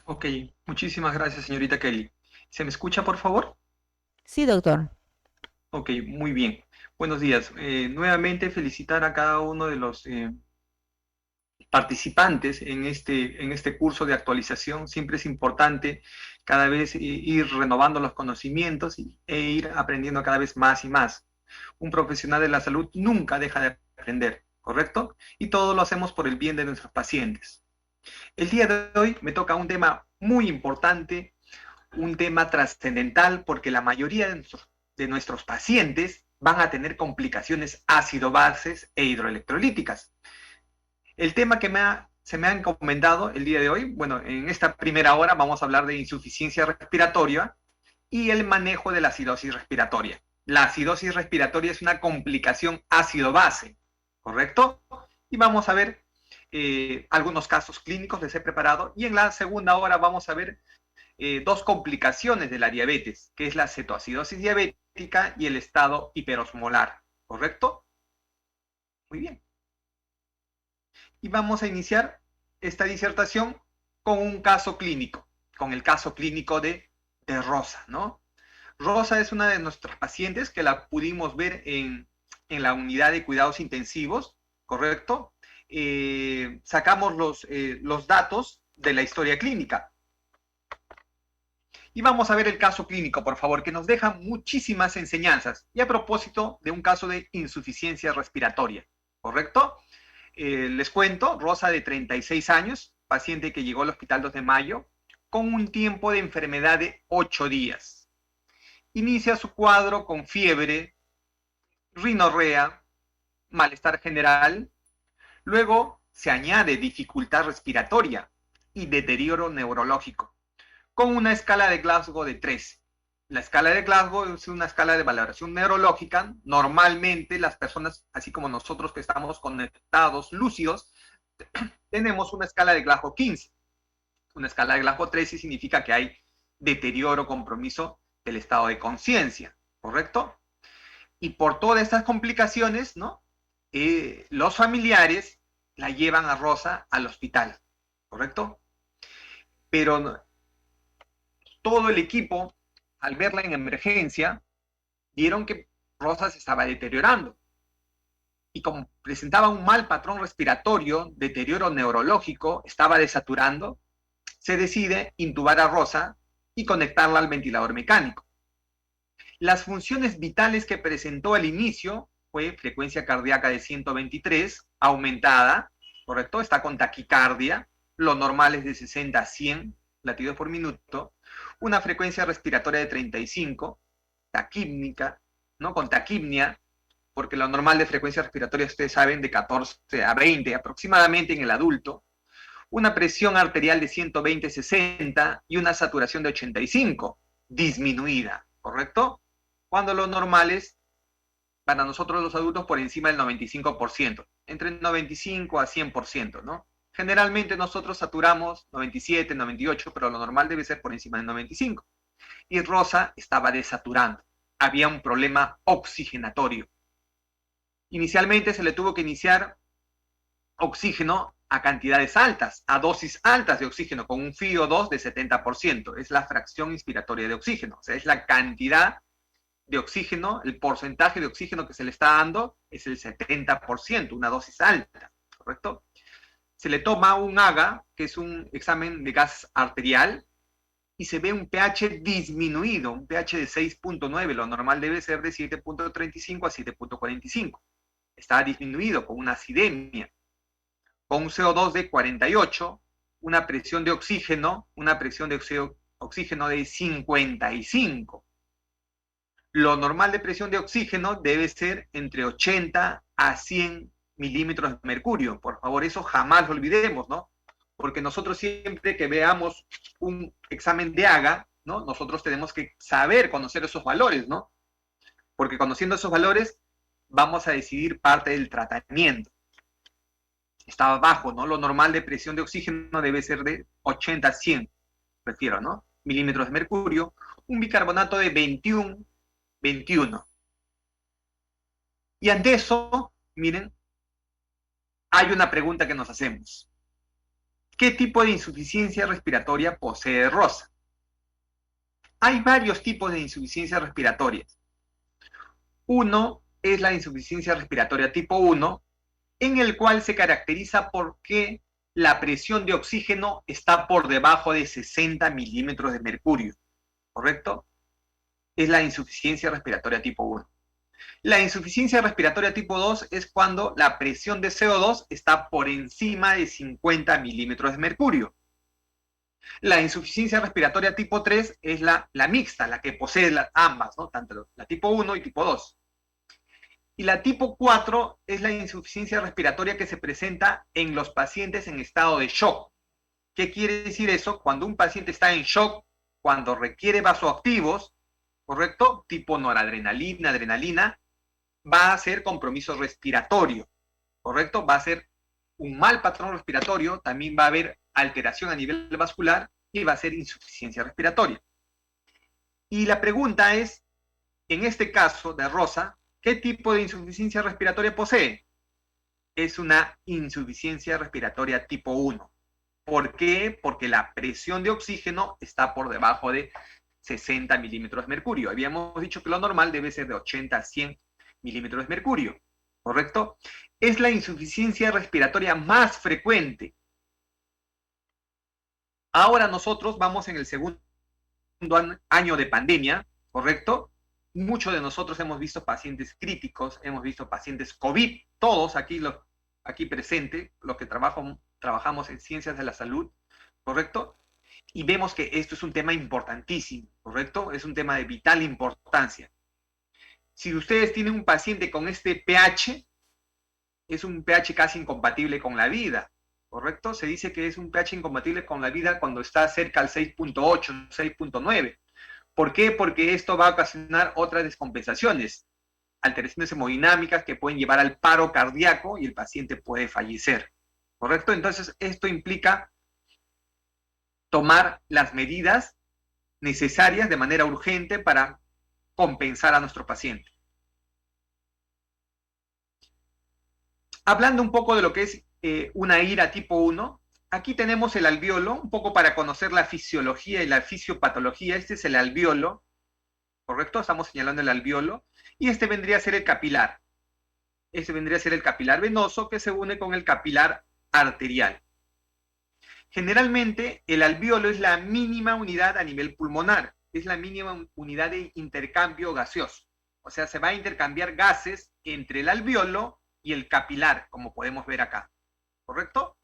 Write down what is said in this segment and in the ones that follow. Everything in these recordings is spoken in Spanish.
Ok, muchísimas gracias, señorita Kelly. ¿Se me escucha, por favor? Sí, doctor. Ok, muy bien. Buenos días. Nuevamente felicitar a cada uno de los participantes en este curso de actualización. Siempre es importante cada vez ir renovando los conocimientos e ir aprendiendo cada vez más y más. Un profesional de la salud nunca deja de aprender, ¿correcto? Y todo lo hacemos por el bien de nuestros pacientes. El día de hoy me toca un tema muy importante, un tema trascendental, porque la mayoría de nuestros pacientes van a tener complicaciones ácido-bases e hidroelectrolíticas. El tema se me ha encomendado el día de hoy, bueno, en esta primera hora vamos a hablar de insuficiencia respiratoria y el manejo de la acidosis respiratoria. La acidosis respiratoria es una complicación ácido-base, ¿correcto? Y vamos a ver algunos casos clínicos, les he preparado, y en la segunda hora vamos a ver dos complicaciones de la diabetes, que es la cetoacidosis diabética y el estado hiperosmolar, ¿correcto? Muy bien. Y vamos a iniciar esta disertación con un caso clínico, con el caso clínico de Rosa, ¿no? Rosa es una de nuestras pacientes que la pudimos ver en la unidad de cuidados intensivos, ¿correcto? Sacamos los datos de la historia clínica. Y vamos a ver el caso clínico, por favor, que nos deja muchísimas enseñanzas. Y a propósito de un caso de insuficiencia respiratoria, ¿correcto? Les cuento, Rosa de 36 años, paciente que llegó al hospital 2 de mayo, con un tiempo de enfermedad de 8 días. Inicia su cuadro con fiebre, rinorrea, malestar general, luego se añade dificultad respiratoria y deterioro neurológico, con una escala de Glasgow de 3. La escala de Glasgow es una escala de valoración neurológica. Normalmente las personas, así como nosotros que estamos conectados, lúcidos, tenemos una escala de Glasgow 15. Una escala de Glasgow 13 significa que hay deterioro, compromiso del estado de conciencia, ¿correcto? Y por todas estas complicaciones, ¿no? Los familiares la llevan a Rosa al hospital, ¿correcto? Pero todo el equipo, al verla en emergencia, vieron que Rosa se estaba deteriorando. Y como presentaba un mal patrón respiratorio, deterioro neurológico, estaba desaturando, se decide intubar a Rosa y conectarla al ventilador mecánico. Las funciones vitales que presentó al inicio fue frecuencia cardíaca de 123, aumentada, ¿correcto? Está con taquicardia, lo normal es de 60 a 100 latidos por minuto, una frecuencia respiratoria de 35, taquímnica, ¿no? Con taquipnia, porque lo normal de frecuencia respiratoria, ustedes saben, de 14 a 20 aproximadamente en el adulto, una presión arterial de 120-60 y una saturación de 85, disminuida, ¿correcto? Cuando lo normal es, para nosotros los adultos, por encima del 95%, entre 95 a 100%, ¿no? Generalmente nosotros saturamos 97, 98, pero lo normal debe ser por encima del 95. Y Rosa estaba desaturando. Había un problema oxigenatorio. Inicialmente se le tuvo que iniciar oxígeno a cantidades altas, a dosis altas de oxígeno, con un FiO2 de 70%. Es la fracción inspiratoria de oxígeno, o sea, es la cantidad de oxígeno, el porcentaje de oxígeno que se le está dando es el 70%, una dosis alta, ¿correcto? Se le toma un AGA, que es un examen de gas arterial, y se ve un pH disminuido, un pH de 6.9, lo normal debe ser de 7.35 a 7.45. Está disminuido con una acidemia, con un CO2 de 48, una presión de oxígeno de 55. Lo normal de presión de oxígeno debe ser entre 80 a 100 milímetros de mercurio. Por favor, eso jamás lo olvidemos, ¿no? Porque nosotros siempre que veamos un examen de AGA, ¿no? Nosotros tenemos que saber conocer esos valores, ¿no? Porque conociendo esos valores vamos a decidir parte del tratamiento. Estaba bajo, ¿no? Lo normal de presión de oxígeno debe ser de 80 a 100, prefiero, ¿no? Milímetros de mercurio, un bicarbonato de 21. Y ante eso, miren, hay una pregunta que nos hacemos. ¿Qué tipo de insuficiencia respiratoria posee Rosa? Hay varios tipos de insuficiencia respiratoria. Uno es la insuficiencia respiratoria tipo 1, en el cual se caracteriza porque la presión de oxígeno está por debajo de 60 milímetros de mercurio, ¿correcto? Es la insuficiencia respiratoria tipo 1. La insuficiencia respiratoria tipo 2 es cuando la presión de CO2 está por encima de 50 milímetros de mercurio. La insuficiencia respiratoria tipo 3 es la mixta, la que posee ambas, ¿no? Tanto la tipo 1 y tipo 2. Y la tipo 4 es la insuficiencia respiratoria que se presenta en los pacientes en estado de shock. ¿Qué quiere decir eso? Cuando un paciente está en shock, cuando requiere vasoactivos, ¿correcto? Tipo noradrenalina, adrenalina, va a ser compromiso respiratorio, ¿correcto? Va a ser un mal patrón respiratorio, también va a haber alteración a nivel vascular y va a ser insuficiencia respiratoria. Y la pregunta es, en este caso de Rosa, ¿qué tipo de insuficiencia respiratoria posee? Es una insuficiencia respiratoria tipo 1. ¿Por qué? Porque la presión de oxígeno está por debajo de 60 milímetros de mercurio. Habíamos dicho que lo normal debe ser de 80 a 100 milímetros de mercurio, ¿correcto? Es la insuficiencia respiratoria más frecuente. Ahora nosotros vamos en el segundo año de pandemia, ¿correcto? Muchos de nosotros hemos visto pacientes críticos, hemos visto pacientes COVID, todos aquí presentes, los que trabajamos en ciencias de la salud, ¿correcto? Y vemos que esto es un tema importantísimo, ¿correcto? Es un tema de vital importancia. Si ustedes tienen un paciente con este pH, es un pH casi incompatible con la vida, ¿correcto? Se dice que es un pH incompatible con la vida cuando está cerca al 6.8, 6.9. ¿Por qué? Porque esto va a ocasionar otras descompensaciones, alteraciones hemodinámicas que pueden llevar al paro cardíaco y el paciente puede fallecer, ¿correcto? Entonces, esto implica tomar las medidas necesarias de manera urgente para compensar a nuestro paciente. Hablando un poco de lo que es una IRA tipo 1, aquí tenemos el alveolo, un poco para conocer la fisiología y la fisiopatología. Este es el alveolo, ¿correcto? Estamos señalando el alveolo. Y este vendría a ser el capilar. Este vendría a ser el capilar venoso que se une con el capilar arterial. Generalmente, el alveolo es la mínima unidad a nivel pulmonar. Es la mínima unidad de intercambio gaseoso. O sea, se va a intercambiar gases entre el alveolo y el capilar, como podemos ver acá, ¿correcto?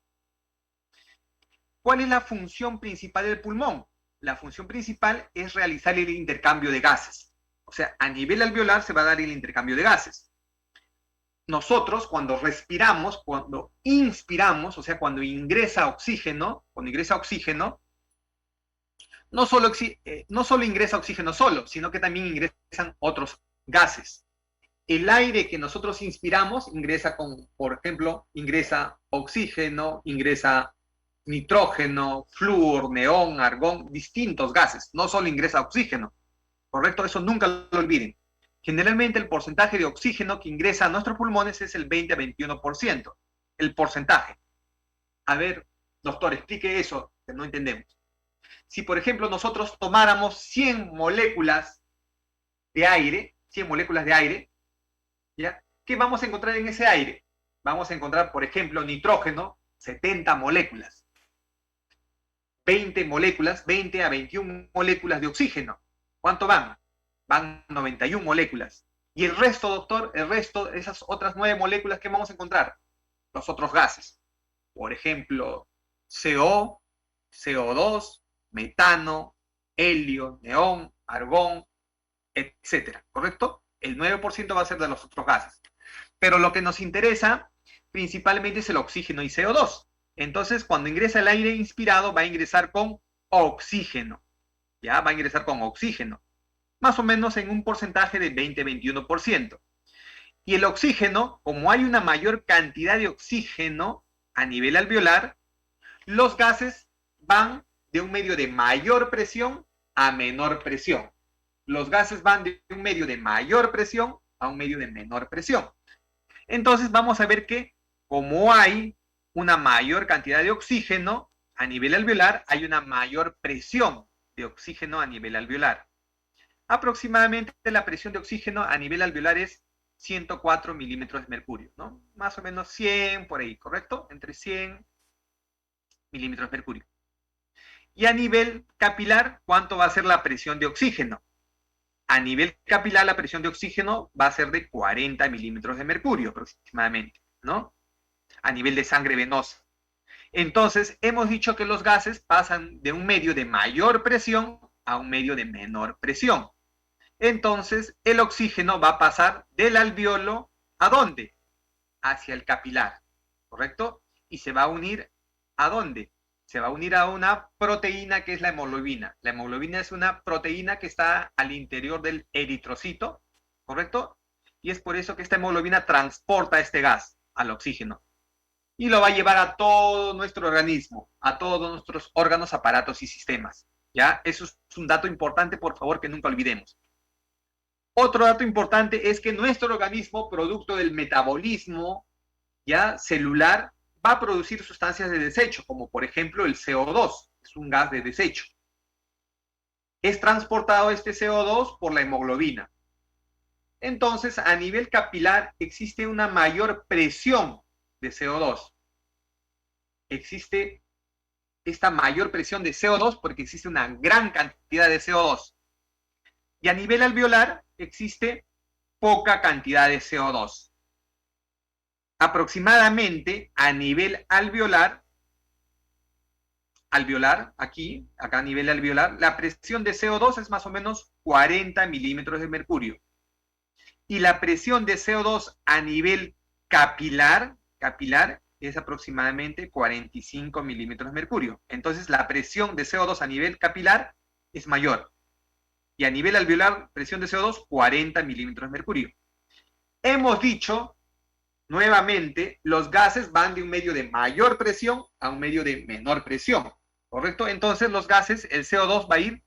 ¿Cuál es la función principal del pulmón? La función principal es realizar el intercambio de gases. O sea, a nivel alveolar se va a dar el intercambio de gases. Nosotros, cuando respiramos, cuando inspiramos, o sea, cuando ingresa oxígeno, no solo ingresa oxígeno solo, sino que también ingresan otros gases. El aire que nosotros inspiramos ingresa por ejemplo, ingresa oxígeno, ingresa nitrógeno, flúor, neón, argón, distintos gases. No solo ingresa oxígeno, ¿correcto? Eso nunca lo olviden. Generalmente el porcentaje de oxígeno que ingresa a nuestros pulmones es el 20 a 21%. El porcentaje. A ver, doctor, explique eso, que no entendemos. Si, por ejemplo, nosotros tomáramos 100 moléculas de aire, ¿ya? ¿Qué vamos a encontrar en ese aire? Vamos a encontrar, por ejemplo, nitrógeno, 70 moléculas. 20 moléculas, 20 a 21 moléculas de oxígeno. ¿Cuánto van? Van 91 moléculas. Y el resto, doctor, esas otras 9 moléculas, ¿qué vamos a encontrar? Los otros gases. Por ejemplo, CO, CO2, metano, helio, neón, argón, etcétera, ¿correcto? El 9% va a ser de los otros gases. Pero lo que nos interesa principalmente es el oxígeno y CO2. Entonces, cuando ingresa el aire inspirado, va a ingresar con oxígeno. ¿Ya? Va a ingresar con oxígeno. Más o menos en un porcentaje de 20-21%. Y el oxígeno, como hay una mayor cantidad de oxígeno a nivel alveolar, los gases van de un medio de mayor presión a menor presión. Los gases van de un medio de mayor presión a un medio de menor presión. Entonces vamos a ver que como hay una mayor cantidad de oxígeno, a nivel alveolar hay una mayor presión de oxígeno a nivel alveolar. Aproximadamente la presión de oxígeno a nivel alveolar es 104 milímetros de mercurio, ¿no? Más o menos 100 por ahí, ¿correcto? Entre 100 milímetros de mercurio. Y a nivel capilar, ¿cuánto va a ser la presión de oxígeno? A nivel capilar, la presión de oxígeno va a ser de 40 milímetros de mercurio aproximadamente, ¿no? A nivel de sangre venosa. Entonces, hemos dicho que los gases pasan de un medio de mayor presión a un medio de menor presión. Entonces, el oxígeno va a pasar del alveolo ¿a dónde? Hacia el capilar, ¿correcto? Y se va a unir ¿a dónde? Se va a unir a una proteína que es la hemoglobina. La hemoglobina es una proteína que está al interior del eritrocito, ¿correcto? Y es por eso que esta hemoglobina transporta este gas al oxígeno y lo va a llevar a todo nuestro organismo, a todos nuestros órganos, aparatos y sistemas. ¿Ya? Eso es un dato importante, por favor, que nunca olvidemos. Otro dato importante es que nuestro organismo, producto del metabolismo ya celular, va a producir sustancias de desecho, como por ejemplo el CO2, es un gas de desecho. Es transportado este CO2 por la hemoglobina. Entonces, a nivel capilar existe una mayor presión de CO2. Existe esta mayor presión de CO2 porque existe una gran cantidad de CO2. Y a nivel alveolar existe poca cantidad de CO2. Aproximadamente a nivel alveolar, acá a nivel alveolar, la presión de CO2 es más o menos 40 milímetros de mercurio. Y la presión de CO2 a nivel capilar es aproximadamente 45 milímetros de mercurio. Entonces la presión de CO2 a nivel capilar es mayor. Y a nivel alveolar, presión de CO2, 40 milímetros de mercurio. Hemos dicho, nuevamente, los gases van de un medio de mayor presión a un medio de menor presión, ¿correcto? Entonces los gases, el CO2 va a ir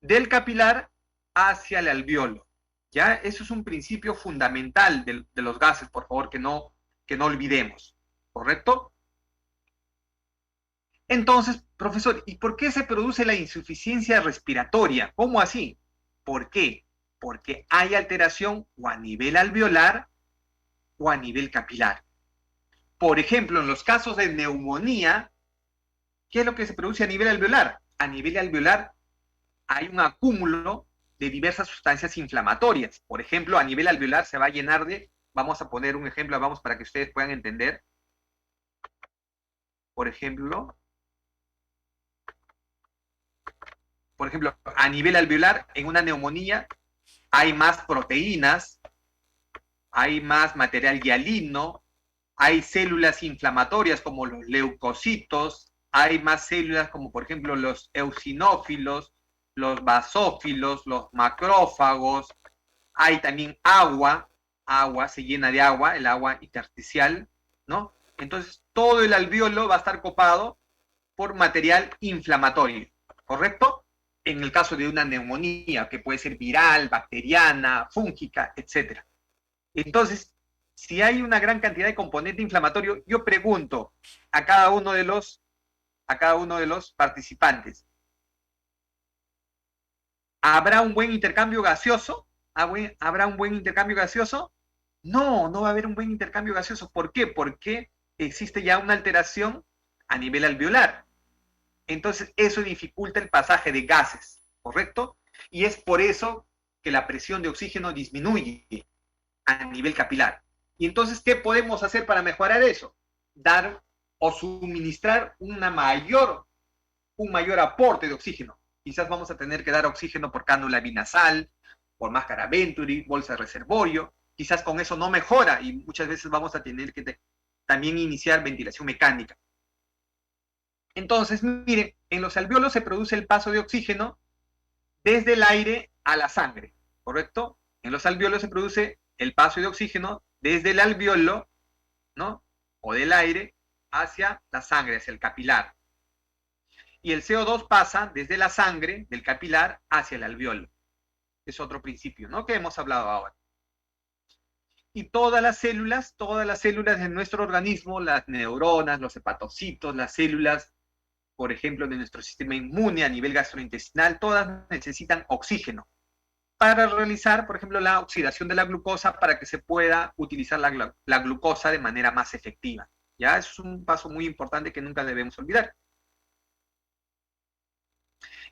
del capilar hacia el alveolo, ¿ya? Eso es un principio fundamental de los gases, por favor, que no olvidemos, ¿correcto? Entonces, profesor, ¿y por qué se produce la insuficiencia respiratoria? ¿Cómo así? ¿Por qué? Porque hay alteración o a nivel alveolar o a nivel capilar. Por ejemplo, en los casos de neumonía, ¿qué es lo que se produce a nivel alveolar? A nivel alveolar hay un acúmulo de diversas sustancias inflamatorias. Por ejemplo, a nivel alveolar se va a llenar de, vamos a poner un ejemplo, vamos para que ustedes puedan entender. Por ejemplo, a nivel alveolar, en una neumonía, hay más proteínas, hay más material hialino, hay células inflamatorias como los leucocitos, hay más células como por ejemplo los eosinófilos, los basófilos, los macrófagos, hay también agua se llena de agua, el agua intersticial, ¿no? Entonces todo el alveolo va a estar copado por material inflamatorio, ¿correcto? En el caso de una neumonía, que puede ser viral, bacteriana, fúngica, etc. Entonces, si hay una gran cantidad de componente inflamatorio, yo pregunto a cada uno de los participantes, ¿habrá un buen intercambio gaseoso? ¿Habrá un buen intercambio gaseoso? No, no va a haber un buen intercambio gaseoso. ¿Por qué? Porque existe ya una alteración a nivel alveolar. Entonces, eso dificulta el pasaje de gases, ¿correcto? Y es por eso que la presión de oxígeno disminuye a nivel capilar. Y entonces, ¿qué podemos hacer para mejorar eso? Dar o suministrar un mayor aporte de oxígeno. Quizás vamos a tener que dar oxígeno por cánula binasal, por máscara Venturi, bolsa de reservorio. Quizás con eso no mejora y muchas veces vamos a tener que también iniciar ventilación mecánica. Entonces, miren, en los alveolos se produce el paso de oxígeno desde el aire a la sangre, ¿correcto? En los alveolos se produce el paso de oxígeno desde el alveolo, ¿no? O del aire hacia la sangre, hacia el capilar. Y el CO2 pasa desde la sangre, del capilar, hacia el alveolo. Es otro principio, ¿no? Que hemos hablado ahora. Y todas las células de nuestro organismo, las neuronas, los hepatocitos, las células por ejemplo, de nuestro sistema inmune a nivel gastrointestinal, todas necesitan oxígeno para realizar, por ejemplo, la oxidación de la glucosa para que se pueda utilizar la glucosa de manera más efectiva. ¿Ya? Eso es un paso muy importante que nunca debemos olvidar.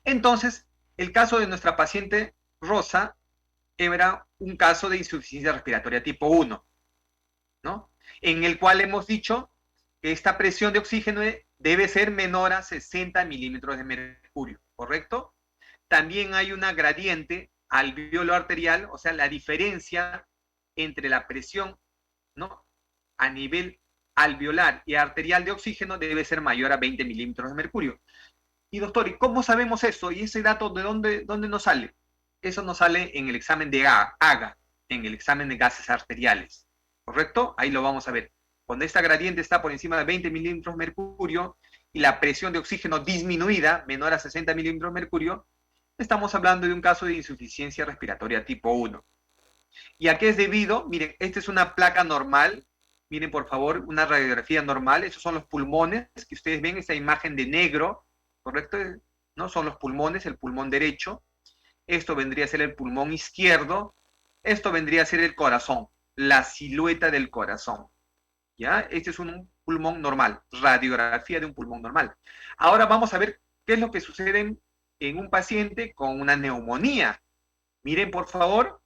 Entonces, el caso de nuestra paciente Rosa era un caso de insuficiencia respiratoria tipo 1, ¿no? En el cual hemos dicho que esta presión de oxígeno debe ser menor a 60 milímetros de mercurio, ¿correcto? También hay una gradiente alveolo arterial, o sea, la diferencia entre la presión, ¿no?, a nivel alveolar y arterial de oxígeno debe ser mayor a 20 milímetros de mercurio. Y doctor, ¿y cómo sabemos eso? ¿Y ese dato de dónde nos sale? Eso nos sale en el examen de AGA, en el examen de gases arteriales, ¿correcto? Ahí lo vamos a ver. Cuando esta gradiente está por encima de 20 milímetros de mercurio y la presión de oxígeno disminuida, menor a 60 milímetros de mercurio, estamos hablando de un caso de insuficiencia respiratoria tipo 1. ¿Y a qué es debido? Miren, esta es una placa normal. Miren, por favor, una radiografía normal. Esos son los pulmones que ustedes ven, esta imagen de negro, ¿correcto? ¿No? Son los pulmones, el pulmón derecho. Esto vendría a ser el pulmón izquierdo. Esto vendría a ser el corazón, la silueta del corazón. ¿Ya? Este es un pulmón normal, radiografía de un pulmón normal. Ahora vamos a ver qué es lo que sucede en un paciente con una neumonía. Miren, por favor,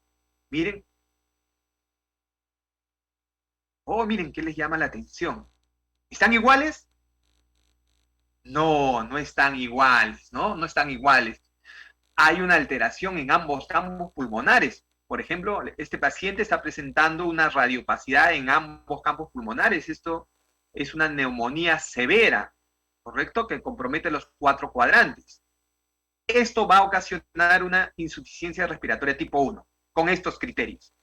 miren. Oh, miren, ¿qué les llama la atención? ¿Están iguales? No, no están iguales, ¿no? No están iguales. Hay una alteración en ambos campos pulmonares. Por ejemplo, este paciente está presentando una radiopacidad en ambos campos pulmonares. Esto es una neumonía severa, ¿correcto? Que compromete los 4 cuadrantes. Esto va a ocasionar una insuficiencia respiratoria tipo 1, con estos criterios,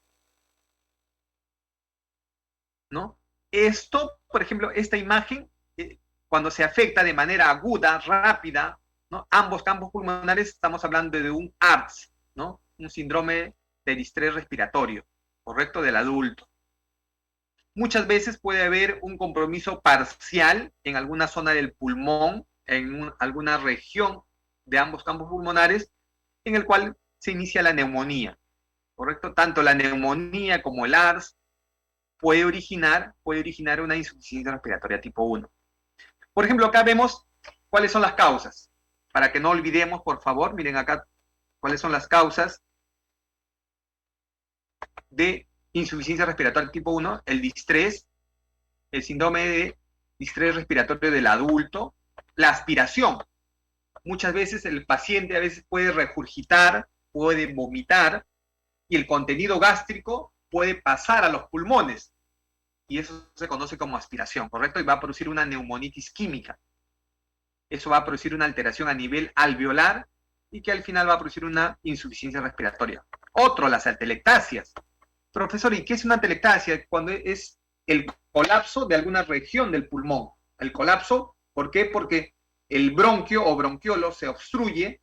¿no? Esto, por ejemplo, esta imagen, cuando se afecta de manera aguda, rápida, ¿no?, ambos campos pulmonares, estamos hablando de un ARDS, ¿no?, un síndrome de distrés respiratorio, ¿correcto?, del adulto. Muchas veces puede haber un compromiso parcial en alguna zona del pulmón, en alguna región de ambos campos pulmonares, en el cual se inicia la neumonía, ¿correcto? Tanto la neumonía como el ARDS puede originar una insuficiencia respiratoria tipo 1. Por ejemplo, acá vemos cuáles son las causas. Para que no olvidemos, por favor, miren acá cuáles son las causas de insuficiencia respiratoria tipo 1, el distrés, el síndrome de distrés respiratorio del adulto, la aspiración. Muchas veces el paciente a veces puede regurgitar, puede vomitar, y el contenido gástrico puede pasar a los pulmones, y eso se conoce como aspiración, ¿correcto? Y va a producir una neumonitis química. Eso va a producir una alteración a nivel alveolar y que al final va a producir una insuficiencia respiratoria. Otro, las atelectasias. Profesor, ¿y qué es una atelectasia? Cuando es el colapso de alguna región del pulmón. El colapso, ¿por qué? Porque el bronquio o bronquiolo se obstruye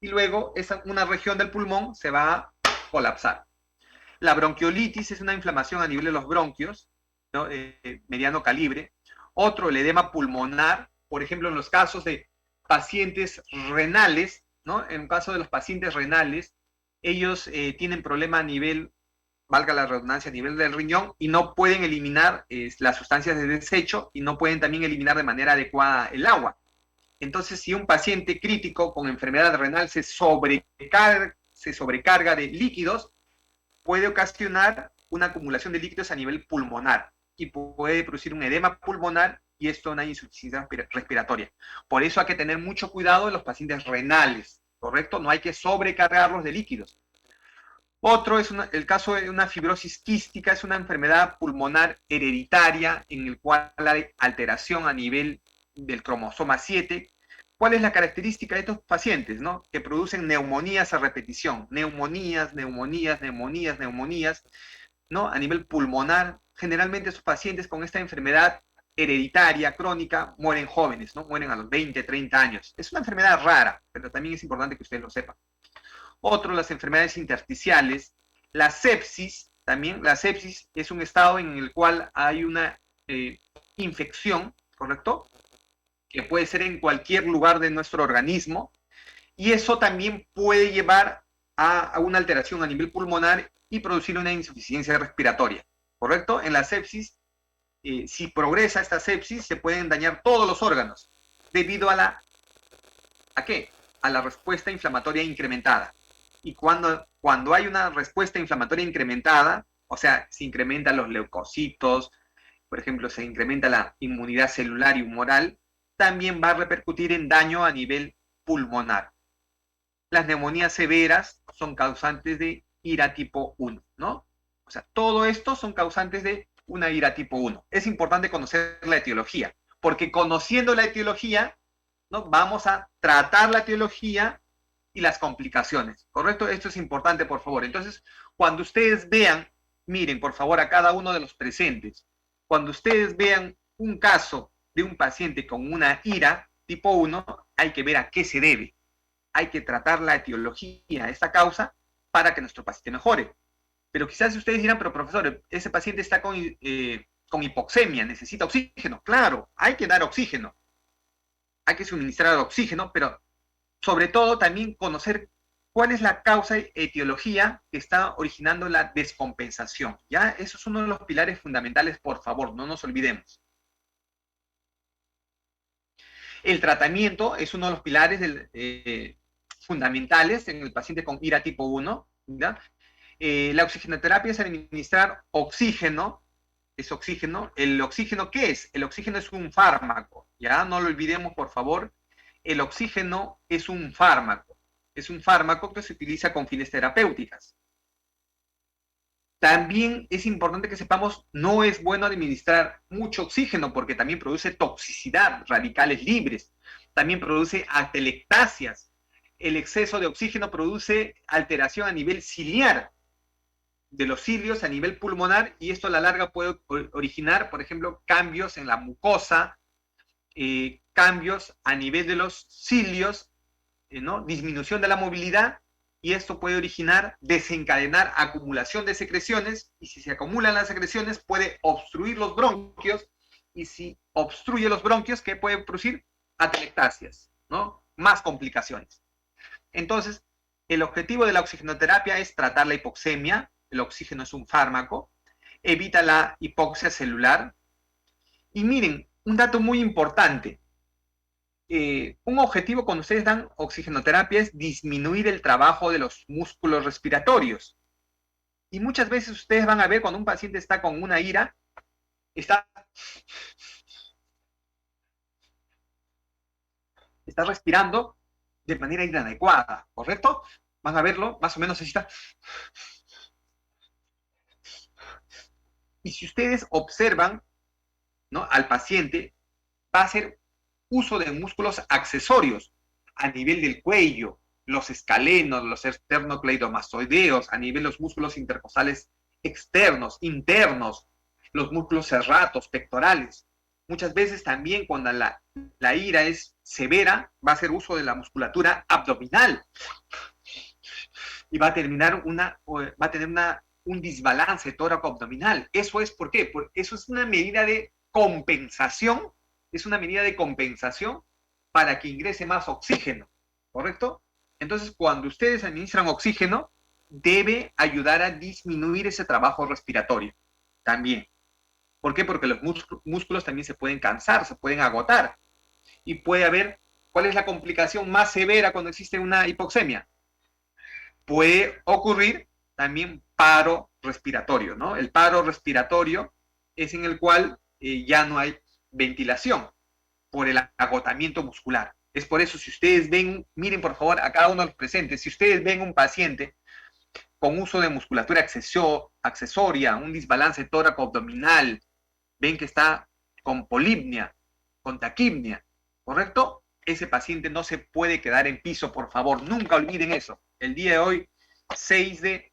y luego una región del pulmón se va a colapsar. La bronquiolitis es una inflamación a nivel de los bronquios, ¿no?, mediano calibre. Otro, el edema pulmonar, por ejemplo, en los casos de pacientes renales, ¿no? En el caso de los pacientes renales, ellos tienen problema a nivel, valga la redundancia, a nivel del riñón y no pueden eliminar las sustancias de desecho y no pueden también eliminar de manera adecuada el agua. Entonces, si un paciente crítico con enfermedad renal se sobrecarga de líquidos, puede ocasionar una acumulación de líquidos a nivel pulmonar y puede producir un edema pulmonar y esto una insuficiencia respiratoria. Por eso hay que tener mucho cuidado en los pacientes renales, ¿correcto? No hay que sobrecargarlos de líquidos. Otro es el caso de una fibrosis quística, es una enfermedad pulmonar hereditaria en el cual hay alteración a nivel del cromosoma 7. ¿Cuál es la característica de estos pacientes, ¿no?, que producen neumonías a repetición? Neumonías, neumonías, neumonías, neumonías, ¿no?, a nivel pulmonar. Generalmente esos pacientes con esta enfermedad hereditaria, crónica, mueren jóvenes, ¿no? Mueren a los 20, 30 años. Es una enfermedad rara, pero también es importante que ustedes lo sepan. Otro, las enfermedades intersticiales. La sepsis, también, la sepsis es un estado en el cual hay una infección, ¿correcto?, que puede ser en cualquier lugar de nuestro organismo, y eso también puede llevar a una alteración a nivel pulmonar y producir una insuficiencia respiratoria, ¿correcto? En la sepsis, si progresa esta sepsis, se pueden dañar todos los órganos debido ¿a qué? A la respuesta inflamatoria incrementada. Y cuando hay una respuesta inflamatoria incrementada, o sea, se incrementan los leucocitos, por ejemplo, se incrementa la inmunidad celular y humoral, también va a repercutir en daño a nivel pulmonar. Las neumonías severas son causantes de ira tipo 1, ¿no? O sea, todo esto son causantes de una ira tipo 1. Es importante conocer la etiología, porque conociendo la etiología, ¿no? Vamos a tratar la etiología y las complicaciones, ¿correcto? Esto es importante, por favor. Entonces, cuando ustedes vean, miren, por favor, a cada uno de los presentes, cuando ustedes vean un caso de un paciente con una ira tipo 1, hay que ver a qué se debe. Hay que tratar la etiología, esta causa, para que nuestro paciente mejore. Pero quizás ustedes dirán, pero profesor, ese paciente está con hipoxemia, necesita oxígeno. Claro, hay que dar oxígeno. Hay que suministrar oxígeno, pero sobre todo también conocer cuál es la causa y etiología que está originando la descompensación. ¿Ya? Eso es uno de los pilares fundamentales, por favor, no nos olvidemos. El tratamiento es uno de los pilares fundamentales en el paciente con ira tipo 1. ¿Ya? La oxigenoterapia es administrar oxígeno. Es oxígeno. ¿El oxígeno qué es? El oxígeno es un fármaco. ¿Ya? No lo olvidemos, por favor. El oxígeno es un fármaco. Es un fármaco que se utiliza con fines terapéuticas. También es importante que sepamos, no es bueno administrar mucho oxígeno porque también produce toxicidad, radicales libres, también produce atelectasias. El exceso de oxígeno produce alteración a nivel ciliar de los cilios a nivel pulmonar y esto a la larga puede originar, por ejemplo, cambios en la mucosa, cambios a nivel de los cilios, ¿no? Disminución de la movilidad y esto puede originar, desencadenar acumulación de secreciones y si se acumulan las secreciones puede obstruir los bronquios y si obstruye los bronquios, ¿qué puede producir? Atelectasias, ¿no? Más complicaciones. Entonces, el objetivo de la oxigenoterapia es tratar la hipoxemia, el oxígeno es un fármaco, evita la hipoxia celular y miren, un dato muy importante, un objetivo cuando ustedes dan oxigenoterapia es disminuir el trabajo de los músculos respiratorios. Y muchas veces ustedes van a ver cuando un paciente está con una ira, está respirando de manera inadecuada, ¿correcto? Van a verlo, más o menos así está. Y si ustedes observan, ¿no? Al paciente, va a hacer uso de músculos accesorios a nivel del cuello, los escalenos, los esternocleidomastoideos, a nivel de los músculos intercostales externos, internos, los músculos serratos, pectorales. Muchas veces también cuando la ira es severa, va a hacer uso de la musculatura abdominal y va a tener un desbalance tóraco-abdominal. ¿Eso es por qué? Eso es una medida de compensación, es una medida de compensación para que ingrese más oxígeno, ¿correcto? Entonces, cuando ustedes administran oxígeno, debe ayudar a disminuir ese trabajo respiratorio también. ¿Por qué? Porque los músculos también se pueden cansar, se pueden agotar. Y puede haber, ¿cuál es la complicación más severa cuando existe una hipoxemia? Puede ocurrir también paro respiratorio, ¿no? El paro respiratorio es en el cual ya no hay ventilación por el agotamiento muscular. Es por eso, si ustedes ven, miren por favor a cada uno de los presentes, si ustedes ven un paciente con uso de musculatura accesoria, un desbalance tóraco-abdominal, ven que está con polipnia, con taquipnia, ¿correcto? Ese paciente no se puede quedar en piso, por favor, nunca olviden eso. El día de hoy, 6 de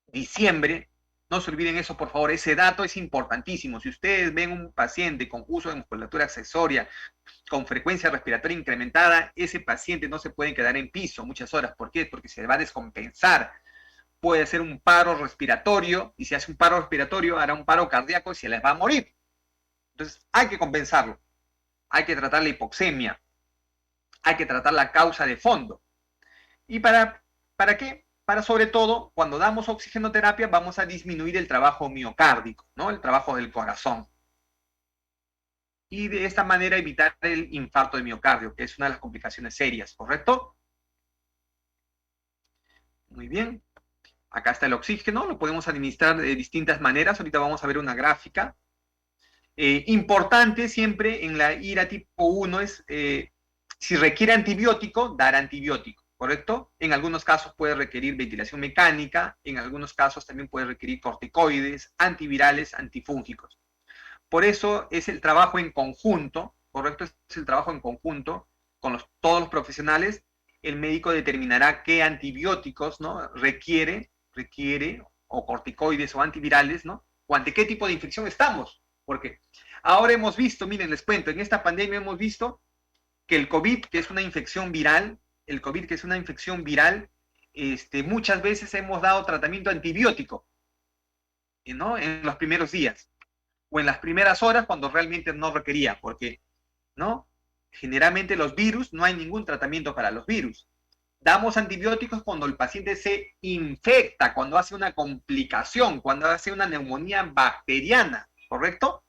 diciembre, no se olviden eso, por favor, ese dato es importantísimo. Si ustedes ven un paciente con uso de musculatura accesoria, con frecuencia respiratoria incrementada, ese paciente no se puede quedar en piso muchas horas. ¿Por qué? Porque se va a descompensar. Puede hacer un paro respiratorio, y si hace un paro respiratorio, hará un paro cardíaco y se les va a morir. Entonces, hay que compensarlo. hay que tratar la hipoxemia, hay que tratar la causa de fondo. ¿Y para qué? Para sobre todo, cuando damos oxigenoterapia, vamos a disminuir el trabajo miocárdico, ¿no? El trabajo del corazón. Y de esta manera evitar el infarto de miocardio, que es una de las complicaciones serias, ¿correcto? Muy bien. Acá está el oxígeno, lo podemos administrar de distintas maneras. Ahorita vamos a ver una gráfica. Importante siempre en la IRA tipo 1 es, si requiere antibiótico, dar antibiótico, ¿correcto? En algunos casos puede requerir ventilación mecánica, en algunos casos también puede requerir corticoides, antivirales, antifúngicos. Por eso es el trabajo en conjunto, ¿correcto? Es el trabajo en conjunto con todos los profesionales. El médico determinará qué antibióticos, ¿no? requiere, o corticoides o antivirales, ¿no? O ante qué tipo de infección estamos. Porque ahora hemos visto, miren, les cuento, en esta pandemia hemos visto que el COVID, que es una infección viral, muchas veces hemos dado tratamiento antibiótico, ¿no? En los primeros días o en las primeras horas cuando realmente no requería, porque, ¿no? Generalmente los virus, no hay ningún tratamiento para los virus. Damos antibióticos cuando el paciente se infecta, cuando hace una complicación, cuando hace una neumonía bacteriana, ¿correcto?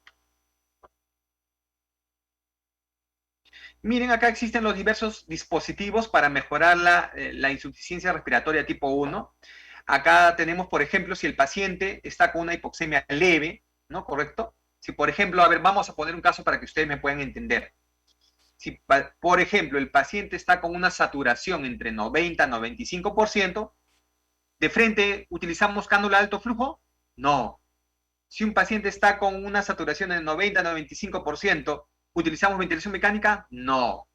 Miren, acá existen los diversos dispositivos para mejorar la insuficiencia respiratoria tipo 1. Acá tenemos, por ejemplo, si el paciente está con una hipoxemia leve, ¿no? ¿Correcto? Si, por ejemplo, a ver, vamos a poner un caso para que ustedes me puedan entender. Si, por ejemplo, el paciente está con una saturación entre 90 y 95%, ¿de frente utilizamos cánula de alto flujo? No. Si un paciente está con una saturación de 90 a 95%, ¿utilizamos ventilación mecánica? No.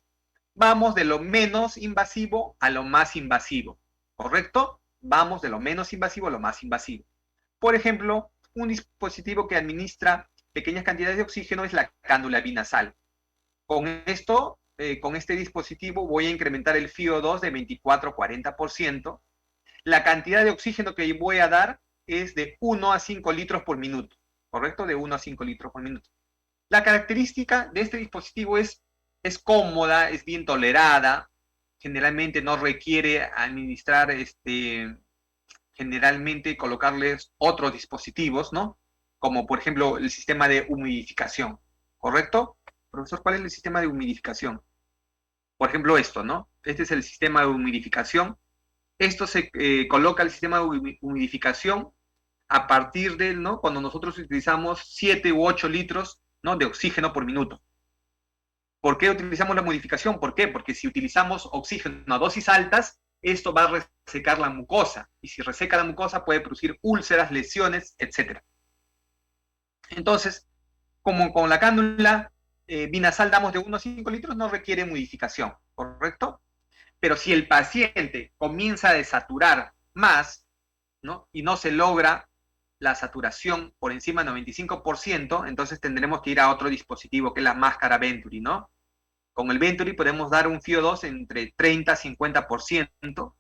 Vamos de lo menos invasivo a lo más invasivo, ¿correcto? Vamos de lo menos invasivo a lo más invasivo. Por ejemplo, un dispositivo que administra pequeñas cantidades de oxígeno es la cánula binasal. Con esto, con este dispositivo voy a incrementar el FiO2 de 24 a 40%. La cantidad de oxígeno que voy a dar es de 1 a 5 litros por minuto, ¿correcto? De 1 a 5 litros por minuto. La característica de este dispositivo es cómoda, es bien tolerada, generalmente no requiere administrar, generalmente colocarles otros dispositivos, ¿no? Como por ejemplo el sistema de humidificación, ¿correcto? Profesor, ¿cuál es el sistema de humidificación? Por ejemplo esto, ¿no? Este es el sistema de humidificación. Esto se coloca el sistema de humidificación a partir de, ¿no? Cuando nosotros utilizamos 7 u 8 litros, ¿no? de oxígeno por minuto. ¿Por qué utilizamos la modificación? ¿Por qué? Porque si utilizamos oxígeno a dosis altas, esto va a resecar la mucosa. Y si reseca la mucosa puede producir úlceras, lesiones, etc. Entonces, como con la cánula binasal damos de 1 a 5 litros, no requiere modificación, ¿correcto? Pero si el paciente comienza a desaturar más, ¿no? Y no se logra la saturación por encima del 95%, entonces tendremos que ir a otro dispositivo que es la máscara Venturi, ¿no? Con el Venturi podemos dar un FiO2 entre 30 a 50%,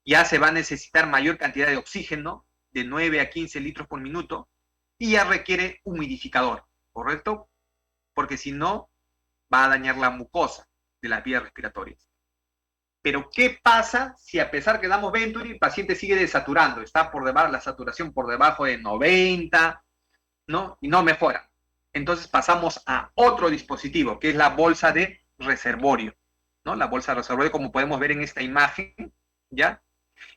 ya se va a necesitar mayor cantidad de oxígeno, de 9 a 15 litros por minuto, y ya requiere humidificador, ¿correcto? Porque si no, va a dañar la mucosa de las vías respiratorias. Pero, ¿qué pasa si a pesar que damos Venturi, el paciente sigue desaturando? Está por debajo, la saturación por debajo de 90, ¿no? Y no mejora. Entonces pasamos a otro dispositivo, que es la bolsa de reservorio, ¿no? La bolsa de reservorio, como podemos ver en esta imagen, ¿ya?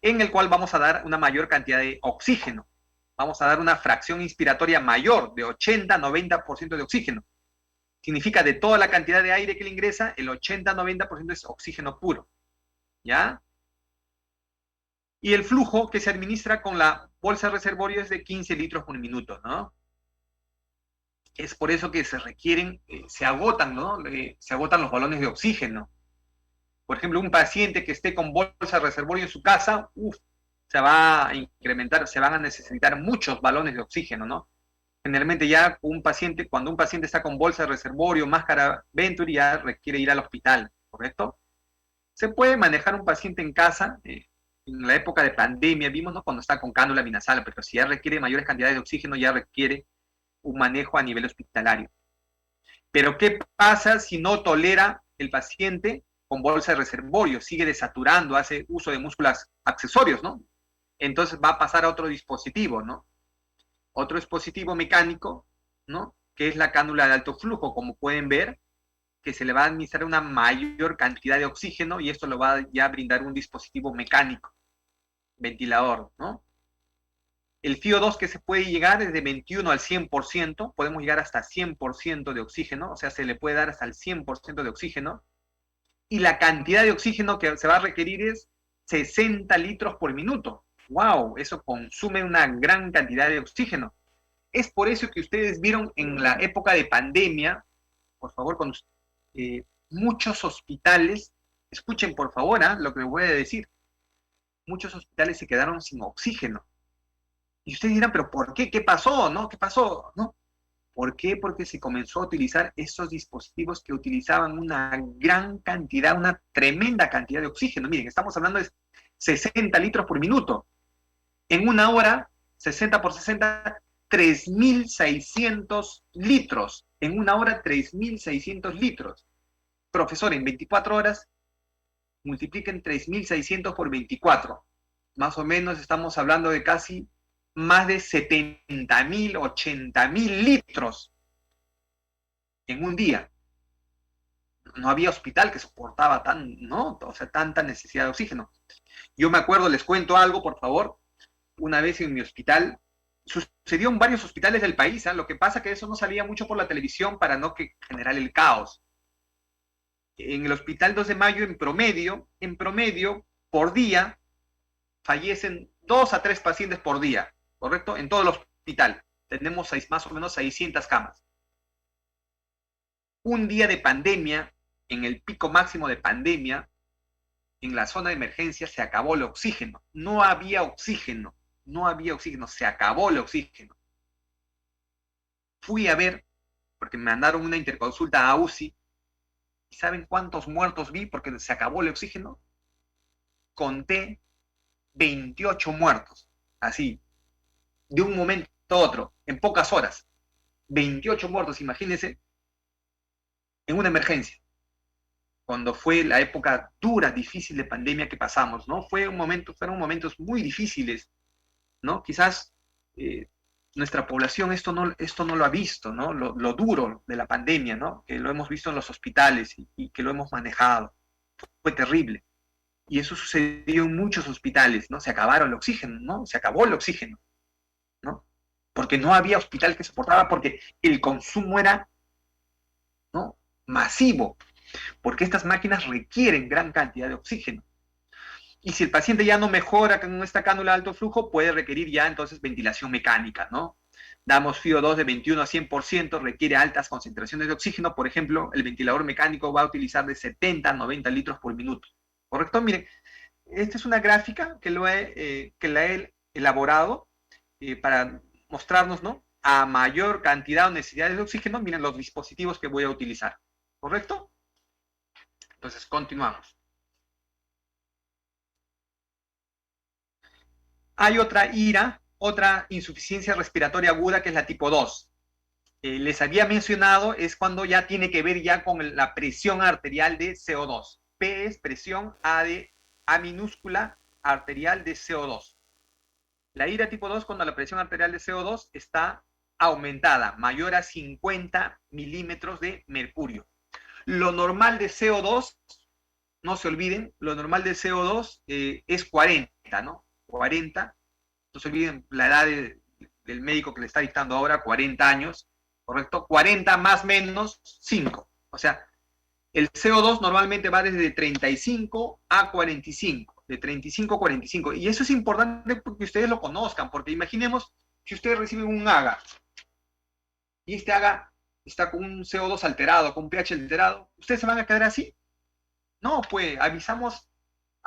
En el cual vamos a dar una mayor cantidad de oxígeno. Vamos a dar una fracción inspiratoria mayor, de 80-90% de oxígeno. Significa de toda la cantidad de aire que le ingresa, el 80-90% es oxígeno puro, ¿ya? Y el flujo que se administra con la bolsa de reservorio es de 15 litros por minuto, ¿no? Es por eso que se requieren, se agotan, ¿no? Se agotan los balones de oxígeno. Por ejemplo, un paciente que esté con bolsa de reservorio en su casa, se va a incrementar, se van a necesitar muchos balones de oxígeno, ¿no? Generalmente ya cuando un paciente está con bolsa de reservorio, máscara Venturi, ya requiere ir al hospital, ¿correcto? Se puede manejar un paciente en casa, en la época de pandemia, vimos, ¿no? Cuando está con cánula binasal, pero si ya requiere mayores cantidades de oxígeno, ya requiere un manejo a nivel hospitalario. Pero ¿qué pasa si no tolera el paciente con bolsa de reservorio? Sigue desaturando, hace uso de músculos accesorios, ¿no? Entonces va a pasar a otro dispositivo, ¿no? Otro dispositivo mecánico, ¿no? Que es la cánula de alto flujo, como pueden ver, que se le va a administrar una mayor cantidad de oxígeno y esto lo va ya a brindar un dispositivo mecánico, ventilador, ¿no? El FiO2 que se puede llegar es de 21 al 100%, podemos llegar hasta 100% de oxígeno, o sea, se le puede dar hasta el 100% de oxígeno, y la cantidad de oxígeno que se va a requerir es 60 litros por minuto. ¡Wow! Eso consume una gran cantidad de oxígeno. Es por eso que ustedes vieron en la época de pandemia, por favor, con muchos hospitales, escuchen por favor lo que me voy a decir, muchos hospitales se quedaron sin oxígeno. Y ustedes dirán, pero ¿por qué? ¿Qué pasó? ¿No? ¿Qué pasó? ¿No? ¿Por qué? Porque se comenzó a utilizar esos dispositivos que utilizaban una gran cantidad, una tremenda cantidad de oxígeno. Miren, estamos hablando de 60 litros por minuto. En una hora, 60 por 60, 3.600 litros. En una hora, 3.600 litros. Profesor, en 24 horas, multipliquen 3.600 por 24. Más o menos estamos hablando de casi más de 70.000, 80.000 litros en un día. No había hospital que soportaba ¿no? O sea, tanta necesidad de oxígeno. Yo me acuerdo, les cuento algo, por favor. Una vez en mi hospital, sucedió en varios hospitales del país, lo que pasa que eso no salía mucho por la televisión para no generar el caos. En el hospital 2 de Mayo, en promedio, por día, fallecen 2 a 3 pacientes por día, ¿correcto? En todo el hospital. Tenemos más o menos 600 camas. Un día de pandemia, en el pico máximo de pandemia, en la zona de emergencia se acabó el oxígeno. No había oxígeno, se acabó el oxígeno. Fui a ver, porque me mandaron una interconsulta a UCI, ¿y saben cuántos muertos vi porque se acabó el oxígeno? Conté 28 muertos, así, de un momento a otro, en pocas horas. 28 muertos, imagínense, en una emergencia, cuando fue la época dura, difícil de pandemia que pasamos, ¿no? Fueron momentos muy difíciles, ¿no? Quizás nuestra población esto no lo ha visto, ¿no? Lo duro de la pandemia, ¿no? Que lo hemos visto en los hospitales y que lo hemos manejado. Fue terrible. Y eso sucedió en muchos hospitales, ¿no? Se acabaron el oxígeno, ¿no? Se acabó el oxígeno, ¿no? Porque no había hospital que soportaba, porque el consumo era, ¿no? Masivo, porque estas máquinas requieren gran cantidad de oxígeno. Y si el paciente ya no mejora con esta cánula de alto flujo, puede requerir ya entonces ventilación mecánica, ¿no? Damos FiO2 de 21 a 100%, requiere altas concentraciones de oxígeno. Por ejemplo, el ventilador mecánico va a utilizar de 70 a 90 litros por minuto. ¿Correcto? Miren, esta es una gráfica que la he elaborado para mostrarnos, ¿no? A mayor cantidad o necesidades de oxígeno, miren los dispositivos que voy a utilizar. ¿Correcto? Entonces, continuamos. Hay otra IRA, otra insuficiencia respiratoria aguda, que es la tipo 2. Les había mencionado, es cuando ya tiene que ver ya con la presión arterial de CO2. P es presión, A minúscula arterial de CO2. La IRA tipo 2 cuando la presión arterial de CO2 está aumentada, mayor a 50 milímetros de mercurio. Lo normal de CO2, no se olviden, lo normal de CO2 es 40, ¿no? 40, no se olviden la edad del médico que le está dictando ahora, 40 años, ¿correcto? 40 más menos 5. O sea, el CO2 normalmente va desde 35 a 45, de 35 a 45. Y eso es importante porque ustedes lo conozcan, porque imaginemos que ustedes reciben un AGA y este AGA está con un CO2 alterado, con un pH alterado. ¿Ustedes se van a quedar así? No, pues avisamos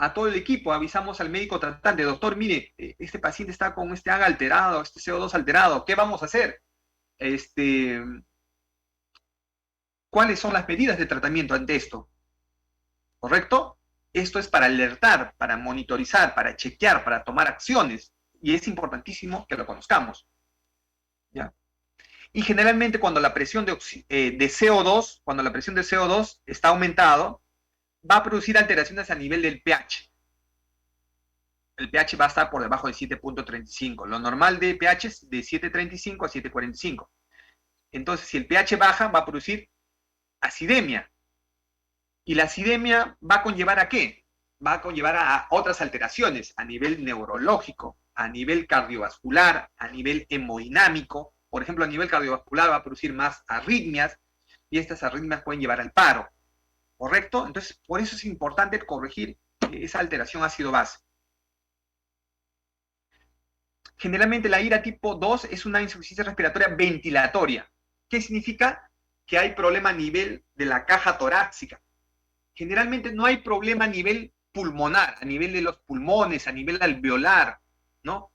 a todo el equipo, avisamos al médico tratante, doctor, mire, este paciente está con este AGA alterado, este CO2 alterado, ¿qué vamos a hacer? ¿Cuáles son las medidas de tratamiento ante esto? ¿Correcto? Esto es para alertar, para monitorizar, para chequear, para tomar acciones, y es importantísimo que lo conozcamos, ¿ya? Y generalmente cuando la presión de CO2, cuando la presión de CO2 está aumentado, va a producir alteraciones a nivel del pH. El pH va a estar por debajo de 7.35. Lo normal de pH es de 7.35 a 7.45. Entonces, si el pH baja, va a producir acidemia. Y la acidemia va a conllevar ¿a qué? Va a conllevar a otras alteraciones a nivel neurológico, a nivel cardiovascular, a nivel hemodinámico. Por ejemplo, a nivel cardiovascular va a producir más arritmias y estas arritmias pueden llevar al paro. ¿Correcto? Entonces, por eso es importante corregir esa alteración ácido-base. Generalmente la IRA tipo 2 es una insuficiencia respiratoria ventilatoria. ¿Qué significa? Que hay problema a nivel de la caja torácica. Generalmente no hay problema a nivel pulmonar, a nivel de los pulmones, a nivel alveolar, ¿no?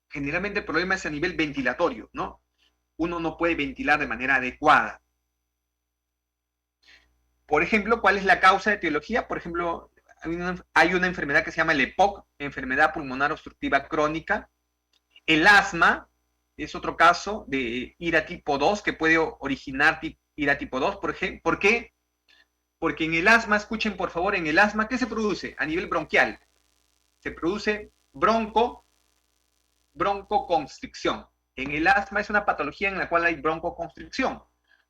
Generalmente el problema es a nivel ventilatorio, ¿no? Uno no puede ventilar de manera adecuada. Por ejemplo, ¿cuál es la causa de etiología? Por ejemplo, hay una enfermedad que se llama el EPOC, enfermedad pulmonar obstructiva crónica. El asma es otro caso de IRA tipo 2 que puede originar IRA tipo 2. ¿Por qué? Porque en el asma, escuchen por favor, en el asma, ¿qué se produce? A nivel bronquial. Se produce broncoconstricción. En el asma es una patología en la cual hay broncoconstricción.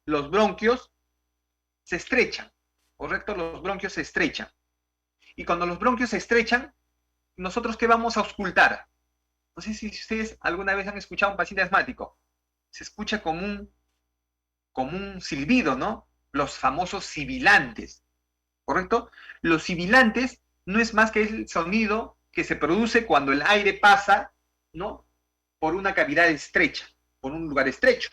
Los bronquios se estrechan, ¿correcto? Los bronquios se estrechan. Y cuando los bronquios se estrechan, ¿nosotros qué vamos a auscultar? No sé si ustedes alguna vez han escuchado a un paciente asmático. Se escucha como un silbido, ¿no? Los famosos sibilantes, ¿correcto? Los sibilantes no es más que el sonido que se produce cuando el aire pasa, ¿no? Por una cavidad estrecha, por un lugar estrecho.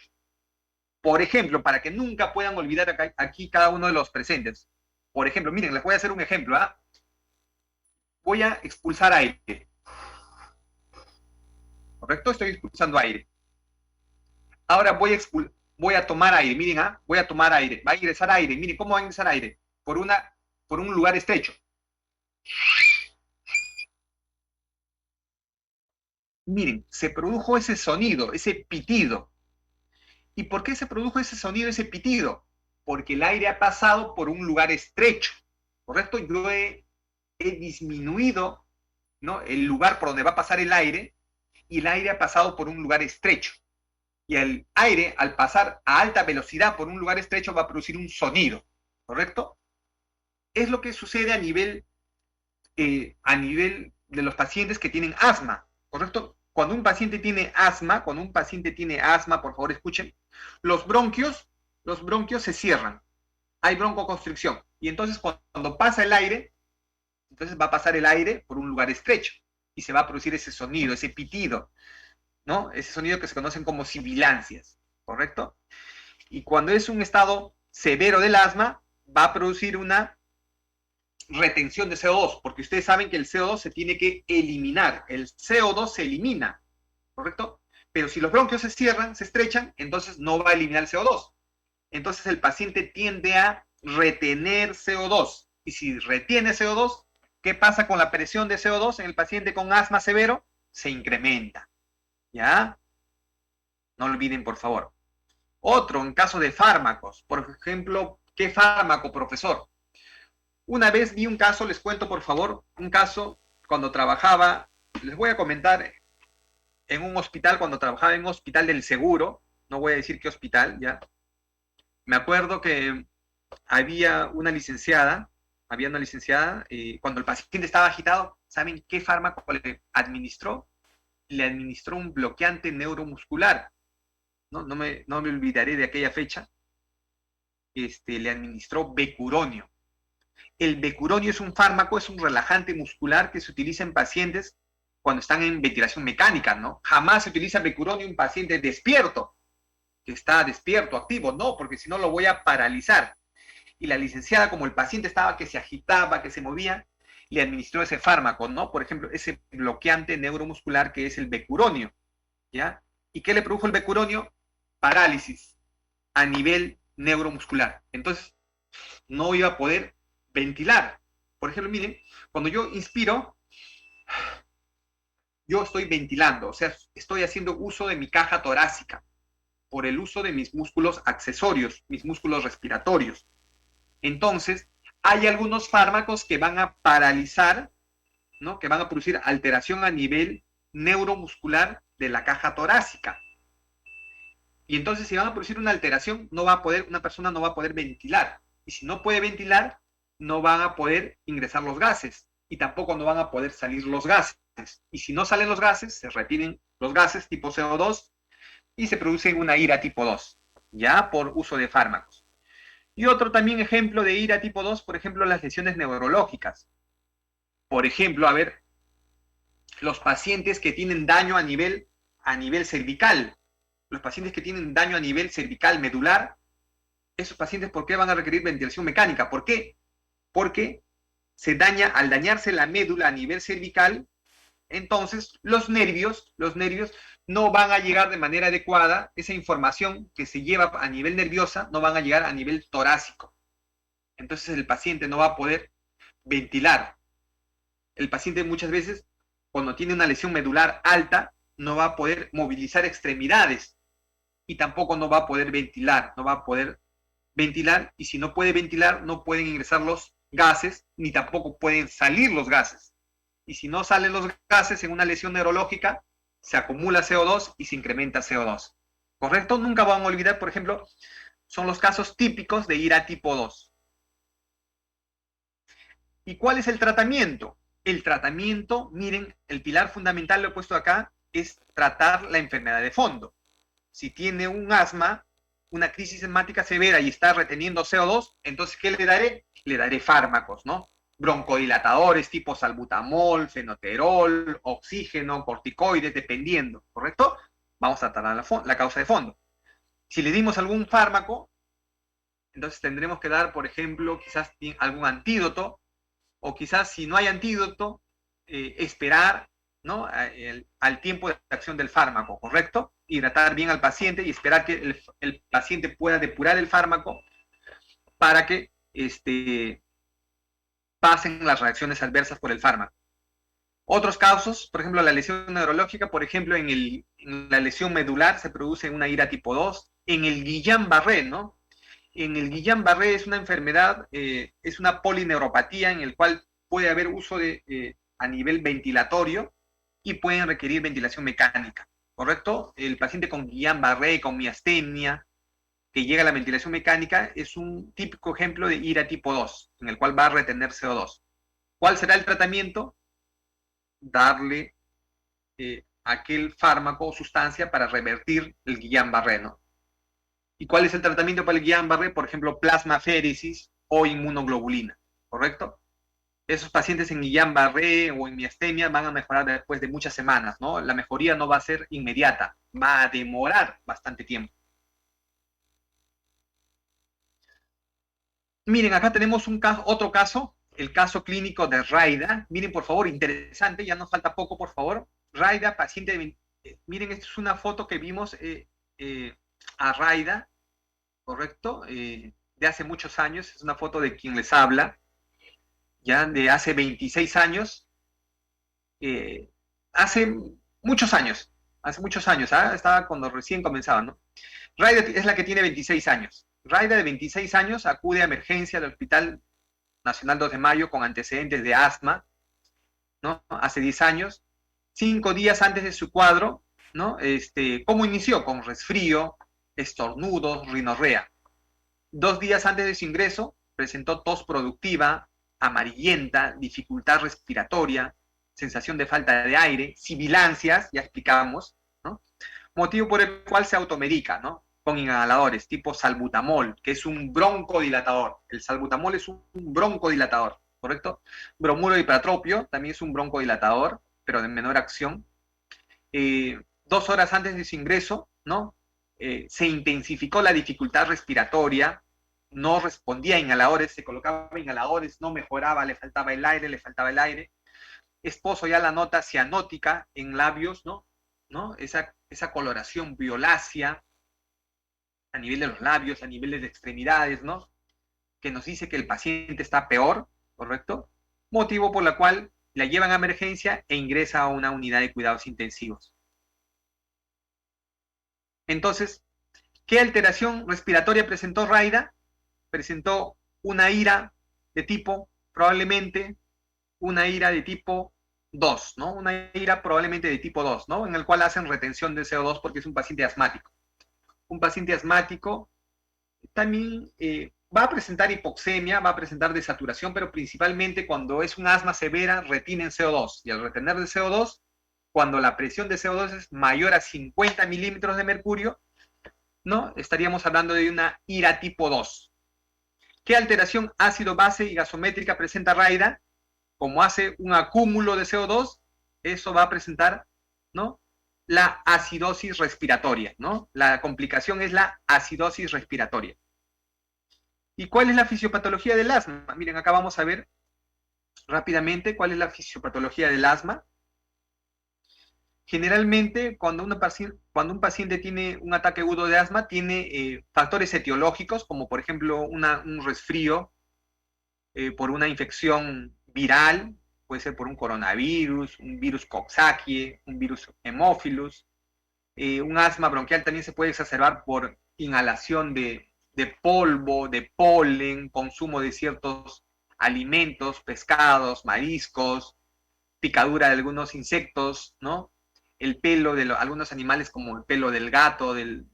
Por ejemplo, para que nunca puedan olvidar aquí cada uno de los presentes. Por ejemplo, miren, les voy a hacer un ejemplo, ¿ah? Voy a expulsar aire, ¿correcto? Estoy expulsando aire. Ahora voy a tomar aire, miren, ¿ah? Voy a tomar aire, va a ingresar aire, miren, ¿cómo va a ingresar aire? Por un lugar estrecho. Miren, se produjo ese sonido, ese pitido. ¿Y por qué se produjo ese sonido, ese pitido? Porque el aire ha pasado por un lugar estrecho, ¿correcto? Yo he disminuido, ¿no?, el lugar por donde va a pasar el aire, y el aire ha pasado por un lugar estrecho. Y el aire, al pasar a alta velocidad por un lugar estrecho, va a producir un sonido, ¿correcto? Es lo que sucede a nivel de los pacientes que tienen asma, ¿correcto? Cuando un paciente tiene asma, por favor escuchen, los bronquios se cierran, hay broncoconstricción, y entonces cuando pasa el aire, entonces va a pasar el aire por un lugar estrecho, y se va a producir ese sonido, ese pitido, ¿no? Ese sonido que se conocen como sibilancias, ¿correcto? Y cuando es un estado severo del asma, va a producir una retención de CO2, porque ustedes saben que el CO2 se tiene que eliminar, el CO2 se elimina, ¿correcto? Pero si los bronquios se cierran, se estrechan, entonces no va a eliminar el CO2. Entonces el paciente tiende a retener CO2. Y si retiene CO2, ¿qué pasa con la presión de CO2 en el paciente con asma severo? Se incrementa, ¿ya? No olviden, por favor. Otro, en caso de fármacos, por ejemplo, ¿qué fármaco, profesor? Una vez vi un caso, les cuento por favor, un caso cuando trabajaba, les voy a comentar, en un hospital, cuando trabajaba en un hospital del seguro, no voy a decir qué hospital, ya. Me acuerdo que había una licenciada, cuando el paciente estaba agitado, ¿saben qué fármaco le administró? Le administró un bloqueante neuromuscular, ¿no? No me olvidaré de aquella fecha. Le administró becuronio. El becuronio es un fármaco, es un relajante muscular que se utiliza en pacientes cuando están en ventilación mecánica, ¿no? Jamás se utiliza becuronio en un paciente despierto, que está despierto, activo, no, porque si no lo voy a paralizar. Y la licenciada, como el paciente estaba que se agitaba, que se movía, le administró ese fármaco, ¿no? Por ejemplo, ese bloqueante neuromuscular que es el becuronio, ¿ya? ¿Y qué le produjo el becuronio? Parálisis a nivel neuromuscular. Entonces, no iba a poder ventilar. Por ejemplo, miren, cuando yo inspiro, yo estoy ventilando, o sea, estoy haciendo uso de mi caja torácica. por el uso de mis músculos accesorios, mis músculos respiratorios. Entonces, hay algunos fármacos que van a paralizar, ¿no? Que van a producir alteración a nivel neuromuscular de la caja torácica. Y entonces, si van a producir una alteración, una persona no va a poder ventilar. Y si no puede ventilar, no van a poder ingresar los gases. Y tampoco no van a poder salir los gases. Y si no salen los gases, se retienen los gases tipo CO2 y se produce una ira tipo 2, ya por uso de fármacos. Y otro también ejemplo de ira tipo 2, por ejemplo, las lesiones neurológicas. Por ejemplo, a ver, los pacientes que tienen daño a nivel cervical, los pacientes que tienen daño a nivel cervical medular, esos pacientes, ¿por qué van a requerir ventilación mecánica? ¿Por qué? Porque al dañarse la médula a nivel cervical, entonces los nervios no van a llegar de manera adecuada, esa información que se lleva a nivel nerviosa no van a llegar a nivel torácico. Entonces el paciente no va a poder ventilar. El paciente muchas veces, cuando tiene una lesión medular alta, no va a poder movilizar extremidades y tampoco no va a poder ventilar, y si no puede ventilar, no pueden ingresar los gases, ni tampoco pueden salir los gases. Y si no salen los gases en una lesión neurológica, se acumula CO2 y se incrementa CO2. ¿Correcto? Nunca van a olvidar, por ejemplo, son los casos típicos de ira tipo 2. ¿Y cuál es el tratamiento? El tratamiento, miren, el pilar fundamental, lo he puesto acá, es tratar la enfermedad de fondo. Si tiene un asma, una crisis asmática severa y está reteniendo CO2, entonces, ¿qué le daré? Le daré fármacos, ¿no? Broncodilatadores tipo salbutamol, fenoterol, oxígeno, corticoides, dependiendo, ¿correcto? Vamos a tratar la causa de fondo. Si le dimos algún fármaco, entonces tendremos que dar, por ejemplo, quizás algún antídoto, o quizás si no hay antídoto, esperar, ¿no? al tiempo de acción del fármaco, ¿correcto? Hidratar bien al paciente y esperar que el paciente pueda depurar el fármaco para que pasen las reacciones adversas por el fármaco. Otros casos, por ejemplo, la lesión neurológica, por ejemplo, en la lesión medular se produce una ira tipo 2, en el Guillain-Barré, ¿no? En el Guillain-Barré es una enfermedad, es una polineuropatía en el cual puede haber uso a nivel ventilatorio y pueden requerir ventilación mecánica, ¿correcto? El paciente con Guillain-Barré, con miastenia, que llega a la ventilación mecánica, es un típico ejemplo de ira tipo 2, en el cual va a retener CO2. ¿Cuál será el tratamiento? Darle aquel fármaco o sustancia para revertir el Guillain-Barré, ¿no? ¿Y cuál es el tratamiento para el Guillain-Barré? Por ejemplo, plasmaféresis o inmunoglobulina, ¿correcto? Esos pacientes en Guillain-Barré o en miastenia van a mejorar después de muchas semanas, ¿no? La mejoría no va a ser inmediata, va a demorar bastante tiempo. Miren, acá tenemos otro caso, el caso clínico de Raida. Miren, por favor, interesante, ya nos falta poco, por favor. Raida, paciente de... miren, esta es una foto que vimos a Raida, ¿correcto? De hace muchos años, es una foto de quien les habla, ya de hace 26 años, hace muchos años, estaba cuando recién comenzaba, ¿no? Raida es la que tiene 26 años. Raida, de 26 años, acude a emergencia del Hospital Nacional 2 de Mayo con antecedentes de asma, ¿no? Hace 10 años. 5 días antes de su cuadro, ¿no? ¿Cómo inició? Con resfrío, estornudos, rinorrea. 2 días antes de su ingreso, presentó tos productiva, amarillenta, dificultad respiratoria, sensación de falta de aire, sibilancias, ya explicábamos, ¿no? Motivo por el cual se automedica, ¿no? Con inhaladores tipo salbutamol, que es un broncodilatador. El salbutamol es un broncodilatador, ¿correcto? Bromuro hipertropio también es un broncodilatador, pero de menor acción. 2 horas antes de su ingreso, ¿no? Se intensificó la dificultad respiratoria, no respondía a inhaladores, se colocaba inhaladores, no mejoraba, le faltaba el aire. Esposo ya la nota cianótica en labios, ¿no? Esa coloración violácea a nivel de los labios, a nivel de extremidades, ¿no? Que nos dice que el paciente está peor, ¿correcto? Motivo por el cual la llevan a emergencia e ingresa a una unidad de cuidados intensivos. Entonces, ¿Qué alteración respiratoria presentó Raida? Presentó una ira de tipo, probablemente, una ira de tipo 2, ¿no? Una ira probablemente de tipo 2, ¿no? En el cual hacen retención de CO2 porque es un paciente asmático. Un paciente asmático también va a presentar hipoxemia, va a presentar desaturación, pero principalmente cuando es un asma severa, retienen CO2. Y al retener de CO2, cuando la presión de CO2 es mayor a 50 milímetros de mercurio, ¿no? Estaríamos hablando de una ira tipo 2. ¿Qué alteración ácido-base y gasométrica presenta Raida? Como hace un acúmulo de CO2, eso va a presentar, ¿no? La acidosis respiratoria, ¿no? La complicación es la acidosis respiratoria. ¿Y cuál es la fisiopatología del asma? Miren, acá vamos a ver rápidamente cuál es la fisiopatología del asma. Generalmente, cuando un paciente tiene un ataque agudo de asma, tiene factores etiológicos, como por ejemplo un resfrío por una infección viral, puede ser por un coronavirus, un virus Coxsackie, un virus Haemophilus. Un asma bronquial también se puede exacerbar por inhalación de polvo, de polen, consumo de ciertos alimentos, pescados, mariscos, picadura de algunos insectos, ¿no? El pelo de algunos animales como el pelo del gato, del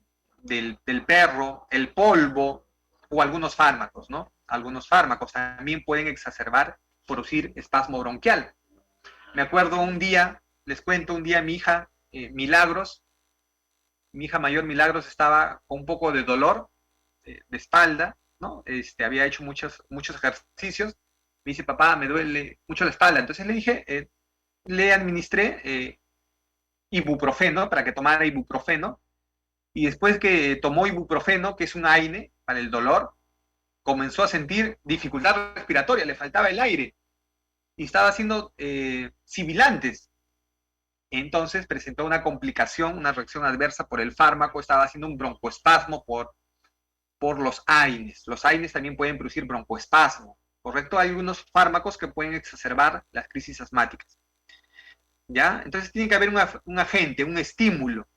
perro, el polvo o algunos fármacos, ¿no? Algunos fármacos también pueden exacerbar, producir espasmo bronquial. Me acuerdo un día, les cuento, un día mi hija, Milagros, mi hija mayor Milagros estaba con un poco de dolor de espalda, ¿no? Había hecho muchos ejercicios. Me dice, papá, me duele mucho la espalda. Entonces le dije, le administré ibuprofeno para que tomara ibuprofeno. Y después que tomó ibuprofeno, que es un AINE para el dolor, comenzó a sentir dificultad respiratoria, le faltaba el aire y estaba haciendo sibilantes. Entonces presentó una complicación, una reacción adversa por el fármaco, estaba haciendo un broncoespasmo por los AINES. Los AINES también pueden producir broncoespasmo, ¿correcto? Hay algunos fármacos que pueden exacerbar las crisis asmáticas, ¿ya? Entonces tiene que haber un agente, un estímulo.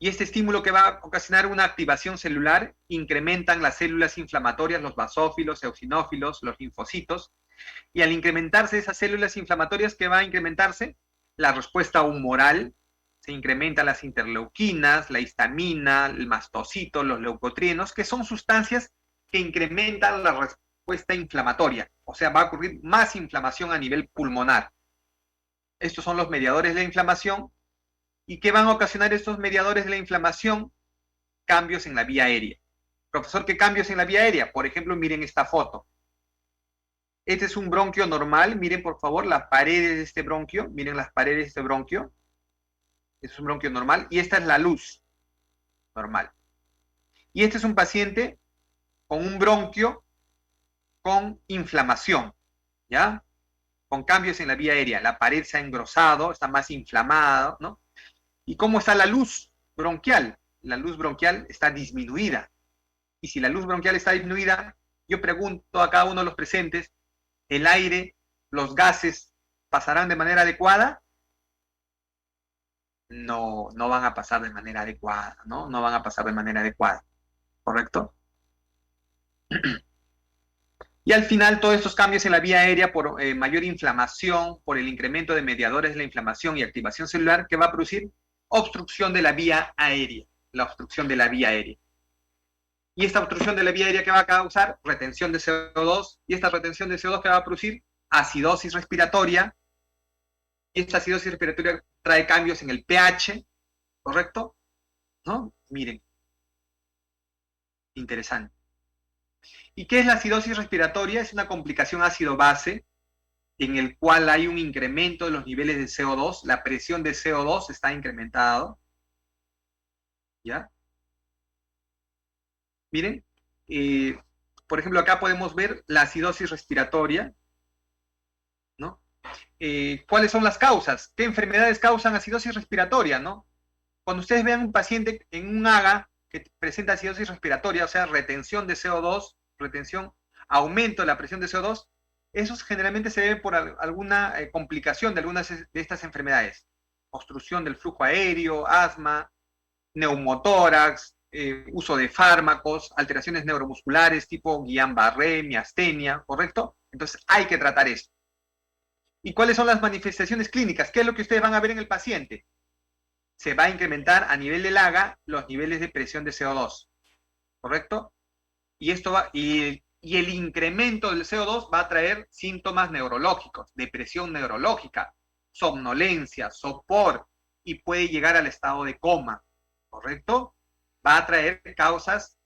Y este estímulo que va a ocasionar una activación celular incrementan las células inflamatorias, los basófilos, eosinófilos, los linfocitos, y al incrementarse esas células inflamatorias, ¿qué va a incrementarse? La respuesta humoral, se incrementan las interleuquinas, la histamina, el mastocito, los leucotrienos, que son sustancias que incrementan la respuesta inflamatoria, o sea, va a ocurrir más inflamación a nivel pulmonar. Estos son los mediadores de la inflamación. ¿Y qué van a ocasionar estos mediadores de la inflamación? Cambios en la vía aérea. Profesor, ¿qué cambios en la vía aérea? Por ejemplo, miren esta foto. Este es un bronquio normal. Miren, por favor, las paredes de este bronquio. Miren las paredes de este bronquio. Este es un bronquio normal. Y esta es la luz normal. Y este es un paciente con un bronquio con inflamación, ¿ya? Con cambios en la vía aérea. La pared se ha engrosado, está más inflamada, ¿no? ¿Y cómo está la luz bronquial? La luz bronquial está disminuida. Y si la luz bronquial está disminuida, yo pregunto a cada uno de los presentes, ¿el aire, los gases pasarán de manera adecuada? No, no van a pasar de manera adecuada, ¿no? No van a pasar de manera adecuada, ¿correcto? Y al final, todos estos cambios en la vía aérea por mayor inflamación, por el incremento de mediadores de la inflamación y activación celular, que va a producir obstrucción de la vía aérea, la obstrucción de la vía aérea. Y esta obstrucción de la vía aérea que va a causar retención de CO2, y esta retención de CO2 que va a producir acidosis respiratoria, y esta acidosis respiratoria trae cambios en el pH, ¿correcto? ¿No? Miren, interesante. ¿Y qué es la acidosis respiratoria? Es una complicación ácido-base en el cual hay un incremento de los niveles de CO2, la presión de CO2 está incrementada, ¿ya? Miren, por ejemplo, acá podemos ver la acidosis respiratoria, ¿no? ¿Cuáles son las causas? ¿Qué enfermedades causan acidosis respiratoria, no? Cuando ustedes vean un paciente en un AGA que presenta acidosis respiratoria, o sea, retención de CO2, retención, aumento de la presión de CO2, esos generalmente se deben por alguna complicación de algunas de estas enfermedades. Obstrucción del flujo aéreo, asma, neumotórax, uso de fármacos, alteraciones neuromusculares tipo Guillain-Barré, miastenia, ¿correcto? Entonces hay que tratar esto. ¿Y cuáles son las manifestaciones clínicas? ¿Qué es lo que ustedes van a ver en el paciente? Se va a incrementar a nivel del AGA los niveles de presión de CO2, ¿correcto? Y esto va, y el incremento del CO2 va a traer síntomas neurológicos, depresión neurológica, somnolencia, sopor, y puede llegar al estado de coma, ¿correcto? Va a traer causas,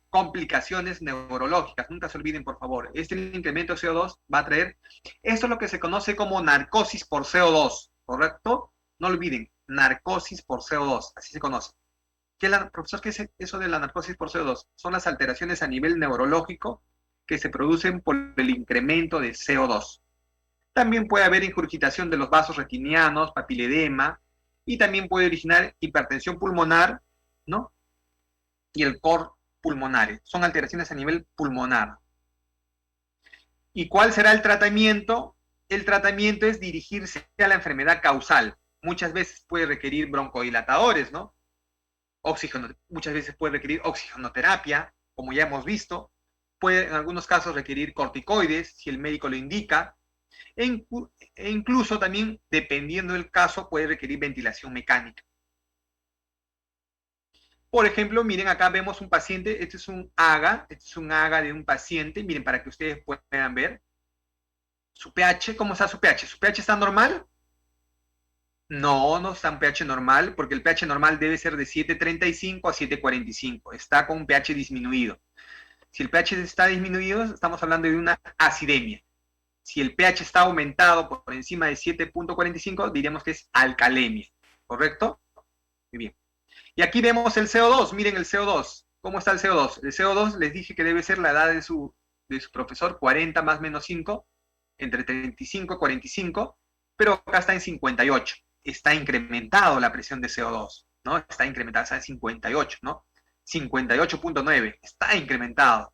complicaciones neurológicas. Nunca se olviden, por favor. Este incremento de CO2 va a traer, esto es lo que se conoce como narcosis por CO2, ¿correcto? No olviden, narcosis por CO2, así se conoce. Profesor, ¿qué es eso de la narcosis por CO2? Son las alteraciones a nivel neurológico que se producen por el incremento de CO2. También puede haber ingurgitación de los vasos retinianos, papiledema, y también puede originar hipertensión pulmonar, ¿no? Y el cor pulmonar. Son alteraciones a nivel pulmonar. ¿Y cuál será el tratamiento? El tratamiento es dirigirse a la enfermedad causal. Muchas veces puede requerir broncodilatadores, ¿no? Muchas veces puede requerir oxigenoterapia, como ya hemos visto. Puede en algunos casos requerir corticoides, si el médico lo indica. E incluso también, dependiendo del caso, puede requerir ventilación mecánica. Por ejemplo, miren, acá vemos un paciente, este es un AGA de un paciente, miren, para que ustedes puedan ver. Su pH, ¿cómo está su pH? ¿Su pH está normal? No, no está en pH normal, porque el pH normal debe ser de 7.35 a 7.45. Está con un pH disminuido. Si el pH está disminuido, estamos hablando de una acidemia. Si el pH está aumentado por encima de 7.45, diríamos que es alcalemia. ¿Correcto? Muy bien. Y aquí vemos el CO2. Miren el CO2. ¿Cómo está el CO2? El CO2 les dije que debe ser la edad de su profesor, 40 más menos 5, entre 35 y 45, pero acá está en 58. Está incrementado la presión de CO2, ¿no? Está incrementada, está en 58, ¿no? 58.9, está incrementado.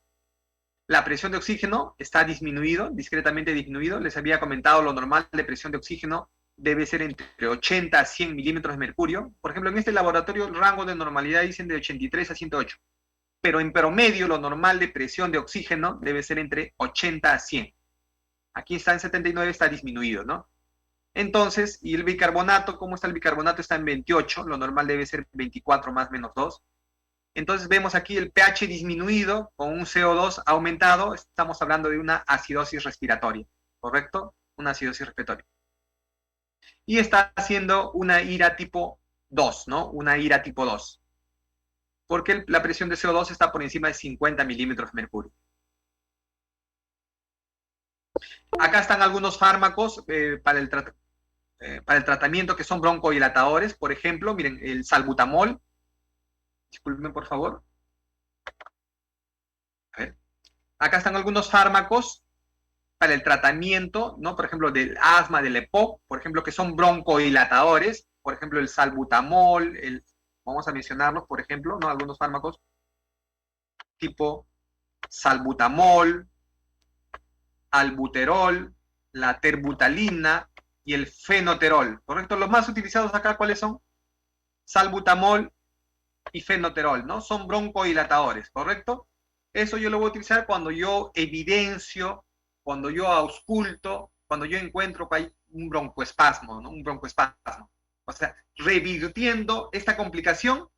La presión de oxígeno está disminuido, discretamente disminuido. Les había comentado lo normal de presión de oxígeno debe ser entre 80 a 100 milímetros de mercurio. Por ejemplo, en este laboratorio el rango de normalidad dicen de 83 a 108. Pero en promedio lo normal de presión de oxígeno debe ser entre 80 a 100. Aquí está en 79, está disminuido, ¿no? Entonces, ¿y el bicarbonato? ¿Cómo está el bicarbonato? Está en 28, lo normal debe ser 24 más menos 2. Entonces vemos aquí el pH disminuido con un CO2 aumentado. Estamos hablando de una acidosis respiratoria, ¿correcto? Una acidosis respiratoria. Y está haciendo una ira tipo 2, ¿no? Una ira tipo 2. Porque la presión de CO2 está por encima de 50 milímetros de mercurio. Acá están algunos fármacos para el tratamiento que son broncodilatadores. Por ejemplo, miren, el salbutamol. Disculpen, por favor. A ver. Acá están algunos fármacos para el tratamiento, ¿no? Por ejemplo, del asma, del EPOC, por ejemplo, que son broncodilatadores. Por ejemplo, el salbutamol, vamos a mencionarlos, por ejemplo, ¿no? Algunos fármacos tipo salbutamol, albuterol, la terbutalina y el fenoterol, ¿correcto? Los más utilizados acá, ¿cuáles son? Salbutamol y fenoterol, ¿no? Son broncodilatadores, ¿correcto? Eso yo lo voy a utilizar cuando yo evidencio, cuando yo ausculto, cuando yo encuentro que hay un broncoespasmo, ¿no? Un broncoespasmo. O sea, revirtiendo esta complicación,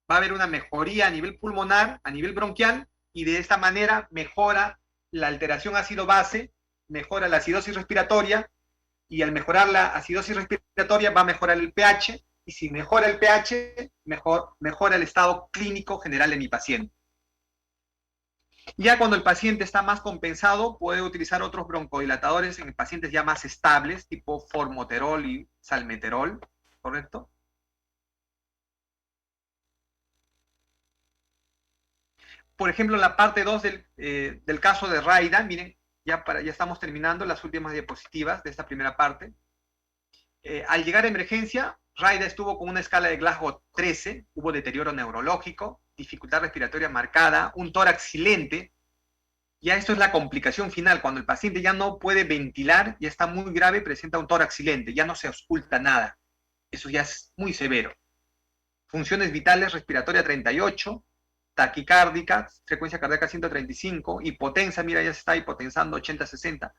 va a haber una mejoría a nivel pulmonar, a nivel bronquial, y de esta manera mejora la alteración ácido-base, mejora la acidosis respiratoria, y al mejorar la acidosis respiratoria va a mejorar el pH, y si mejora el pH, mejora el estado clínico general de mi paciente. Ya cuando el paciente está más compensado, puede utilizar otros broncodilatadores en pacientes ya más estables, tipo formoterol y salmeterol, ¿correcto? Por ejemplo, en la parte 2 del caso de Raida, miren, ya estamos terminando las últimas diapositivas de esta primera parte. Al llegar a emergencia, Raida estuvo con una escala de Glasgow 13, hubo deterioro neurológico, dificultad respiratoria marcada, un tórax silente. Ya esto es la complicación final, cuando el paciente ya no puede ventilar, ya está muy grave, presenta un tórax silente, ya no se ausculta nada. Eso ya es muy severo. funciones vitales, respiratoria 38, taquicárdica, frecuencia cardíaca 135, hipotensa, mira, ya se está hipotensando 80-60,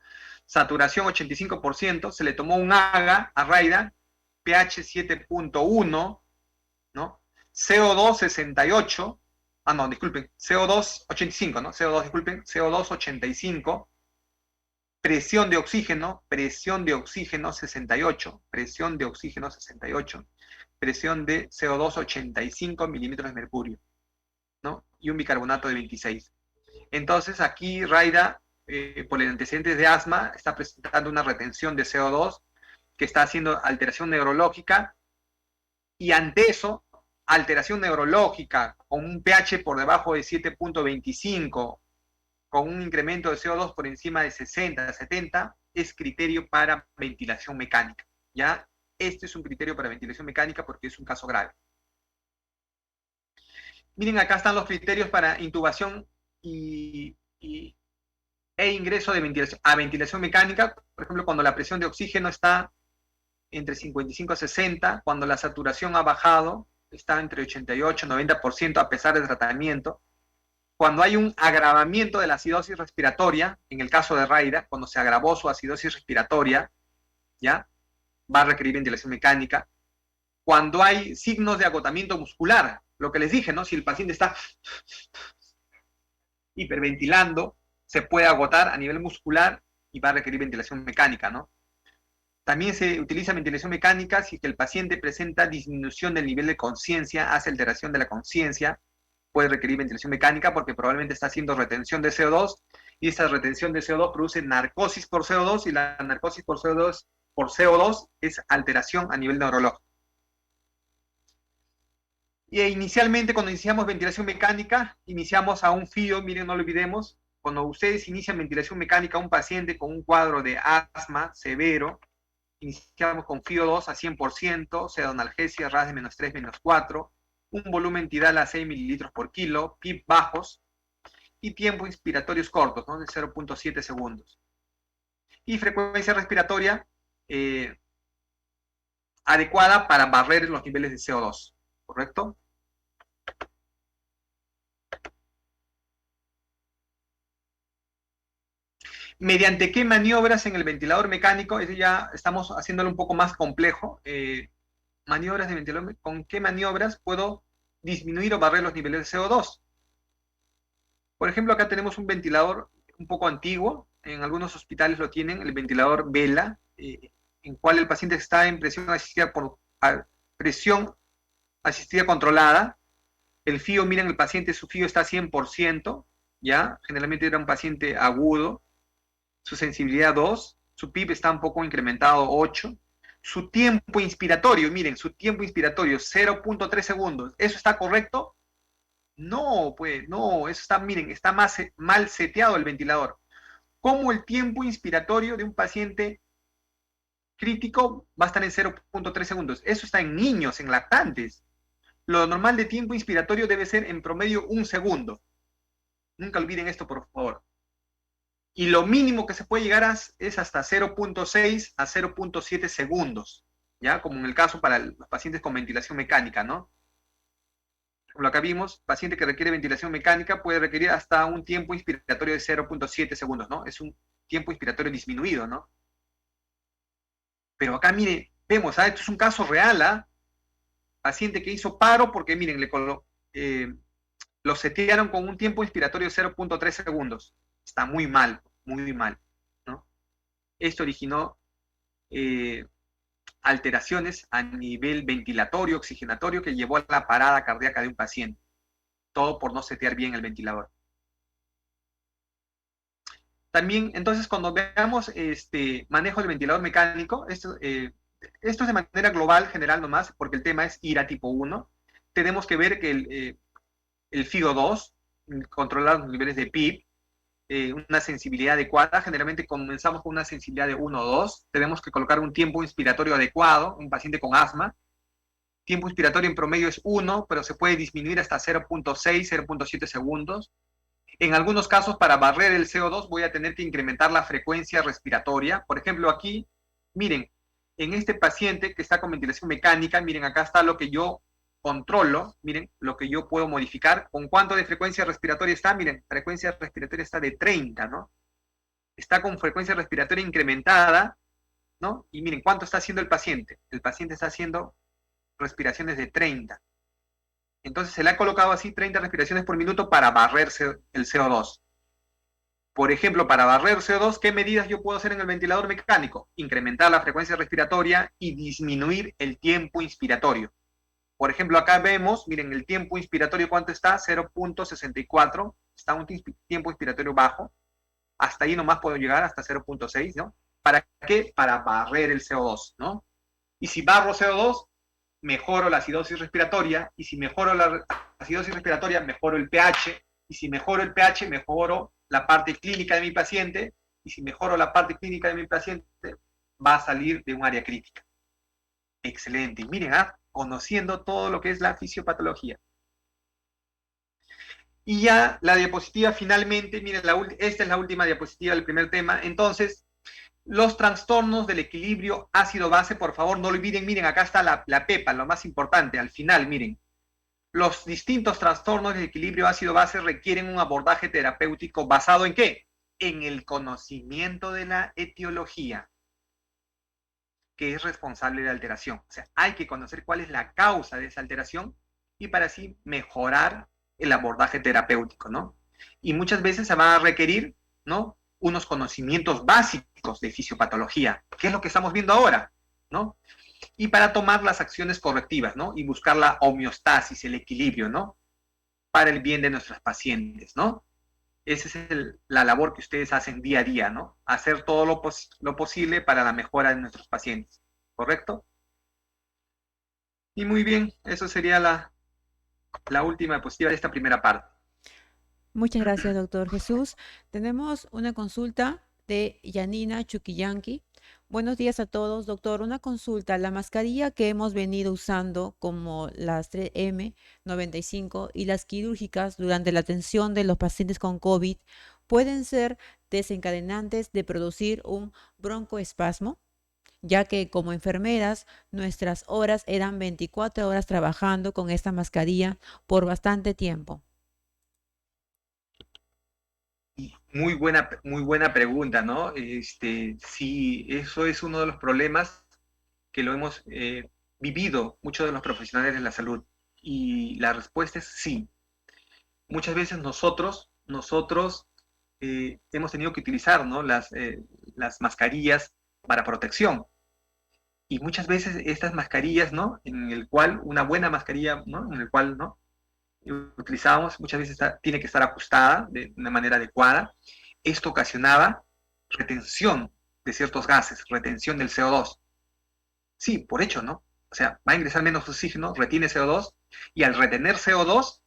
saturación 85%, se le tomó un AGA a Raida, pH 7.1, ¿no? CO2 68, no, disculpen, CO2 85, ¿no? CO2, disculpen, CO2 85, presión de oxígeno 68, presión de oxígeno 68, presión de CO2 85 milímetros de mercurio, ¿no? Y un bicarbonato de 26. Entonces aquí Raida, por el antecedente de asma, está presentando una retención de CO2 que está haciendo alteración neurológica, y ante eso, alteración neurológica con un pH por debajo de 7.25, con un incremento de CO2 por encima de 60, 70, es criterio para ventilación mecánica, ¿ya? Este es un criterio para ventilación mecánica porque es un caso grave. Miren, acá están los criterios para intubación e ingreso de ventilación mecánica. Por ejemplo, cuando la presión de oxígeno está entre 55 a 60, cuando la saturación ha bajado, está entre 88 y 90% a pesar del tratamiento. Cuando hay un agravamiento de la acidosis respiratoria, en el caso de Raida, cuando se agravó su acidosis respiratoria, ¿ya? Va a requerir ventilación mecánica. Cuando hay signos de agotamiento muscular, lo que les dije, ¿no? Si el paciente está hiperventilando, se puede agotar a nivel muscular y va a requerir ventilación mecánica, ¿no? También se utiliza ventilación mecánica si el paciente presenta disminución del nivel de conciencia, hace alteración de la conciencia, puede requerir ventilación mecánica porque probablemente está haciendo retención de CO2 y esa retención de CO2 produce narcosis por CO2 y la narcosis por CO2 es alteración a nivel neurológico. Y inicialmente, cuando iniciamos ventilación mecánica, iniciamos a un FIO, miren, no lo olvidemos, cuando ustedes inician ventilación mecánica a un paciente con un cuadro de asma severo, iniciamos con FIO 2 a 100%, pseudonalgesia, RAS de -3, -4, un volumen tidal a 6 mililitros por kilo, PIB bajos, y tiempo inspiratorios cortos, ¿no? De 0.7 segundos. Y frecuencia respiratoria adecuada para barrer los niveles de CO2, ¿correcto? ¿Mediante qué maniobras en el ventilador mecánico? Eso ya estamos haciéndolo un poco más complejo. Maniobras de ventilador, ¿con qué maniobras puedo disminuir o barrer los niveles de CO2? Por ejemplo, acá tenemos un ventilador un poco antiguo, en algunos hospitales lo tienen, el ventilador Vela, en cual el paciente está en presión asistida controlada. El FIO, miren, el paciente, su FIO está a 100%, ¿ya? Generalmente era un paciente agudo. Su sensibilidad 2, su PIB está un poco incrementado 8. Su tiempo inspiratorio, miren, su tiempo inspiratorio 0.3 segundos. ¿Eso está correcto? No, pues no, eso está, miren, está mal seteado el ventilador. ¿Cómo el tiempo inspiratorio de un paciente crítico va a estar en 0.3 segundos? Eso está en niños, en lactantes. Lo normal de tiempo inspiratorio debe ser en promedio 1 segundo. Nunca olviden esto, por favor. Y lo mínimo que se puede llegar es hasta 0.6 a 0.7 segundos, ¿ya? Como en el caso para los pacientes con ventilación mecánica, ¿no? Como acá vimos, paciente que requiere ventilación mecánica puede requerir hasta un tiempo inspiratorio de 0.7 segundos, ¿no? Es un tiempo inspiratorio disminuido, ¿no? Pero acá, mire, vemos, esto es un caso real, paciente que hizo paro porque, miren, lo setearon con un tiempo inspiratorio de 0.3 segundos. Está muy mal, ¿no? Esto originó alteraciones a nivel ventilatorio, oxigenatorio, que llevó a la parada cardíaca de un paciente. Todo por no setear bien el ventilador. También, entonces, cuando veamos manejo del ventilador mecánico, esto es de manera global, general nomás, porque el tema es IRA tipo 1. Tenemos que ver que el FIO 2, controlar los niveles de PIB, una sensibilidad adecuada. Generalmente comenzamos con una sensibilidad de 1 o 2. Tenemos que colocar un tiempo inspiratorio adecuado, un paciente con asma. Tiempo inspiratorio en promedio es 1, pero se puede disminuir hasta 0.6, 0.7 segundos. En algunos casos, para barrer el CO2, voy a tener que incrementar la frecuencia respiratoria. Por ejemplo, aquí, miren, en este paciente que está con ventilación mecánica, miren, acá está lo que yo controlo, miren, lo que yo puedo modificar, con cuánto de frecuencia respiratoria está, miren, frecuencia respiratoria está de 30, ¿no? Está con frecuencia respiratoria incrementada, ¿no? Y miren, ¿cuánto está haciendo el paciente? El paciente está haciendo respiraciones de 30. Entonces se le ha colocado así 30 respiraciones por minuto para barrerse el CO2. Por ejemplo, para barrer CO2, ¿qué medidas yo puedo hacer en el ventilador mecánico? Incrementar la frecuencia respiratoria y disminuir el tiempo inspiratorio. Por ejemplo, acá vemos, miren, el tiempo inspiratorio, ¿cuánto está? 0.64, está un tiempo inspiratorio bajo. Hasta ahí nomás puedo llegar, hasta 0.6, ¿no? ¿Para qué? Para barrer el CO2, ¿no? Y si barro CO2, mejoro la acidosis respiratoria, y si mejoro la acidosis respiratoria, mejoro el pH, y si mejoro el pH, mejoro la parte clínica de mi paciente, y si mejoro la parte clínica de mi paciente, va a salir de un área crítica. Excelente. Y miren, conociendo todo lo que es la fisiopatología. Y ya la diapositiva finalmente, miren, esta es la última diapositiva del primer tema. Entonces, los trastornos del equilibrio ácido-base, por favor, no olviden, miren, acá está la PEPA, lo más importante, al final, miren. Los distintos trastornos del equilibrio ácido-base requieren un abordaje terapéutico basado ¿en qué? En el conocimiento de la etiología, que es responsable de la alteración. O sea, hay que conocer cuál es la causa de esa alteración y para así mejorar el abordaje terapéutico, ¿no? Y muchas veces se va a requerir, ¿no?, unos conocimientos básicos de fisiopatología, que es lo que estamos viendo ahora, ¿no? Y para tomar las acciones correctivas, ¿no? Y buscar la homeostasis, el equilibrio, ¿no? Para el bien de nuestros pacientes, ¿no? Esa es la labor que ustedes hacen día a día, ¿no? Hacer todo lo posible para la mejora de nuestros pacientes, ¿correcto? Y muy bien, eso sería la última diapositiva de esta primera parte. Muchas gracias, doctor Jesús. Tenemos una consulta de Yanina Chuquillanqui. Buenos días a todos, doctor. Una consulta. La mascarilla que hemos venido usando, como las 3M95 y las quirúrgicas durante la atención de los pacientes con COVID, ¿pueden ser desencadenantes de producir un broncoespasmo? Ya que como enfermeras, nuestras horas eran 24 horas trabajando con esta mascarilla por bastante tiempo. Muy buena pregunta, ¿no? Sí, eso es uno de los problemas que lo hemos vivido muchos de los profesionales de la salud. Y la respuesta es sí. Muchas veces nosotros hemos tenido que utilizar, ¿no?, las mascarillas para protección. Y muchas veces estas mascarillas, ¿no?, en el cual una buena mascarilla, ¿no?, en el cual, ¿no?, utilizamos, muchas veces tiene que estar ajustada de una manera adecuada. Esto ocasionaba retención de ciertos gases, retención del CO2. Sí, por hecho, ¿no? O sea, va a ingresar menos oxígeno, retiene CO2, y al retener CO2,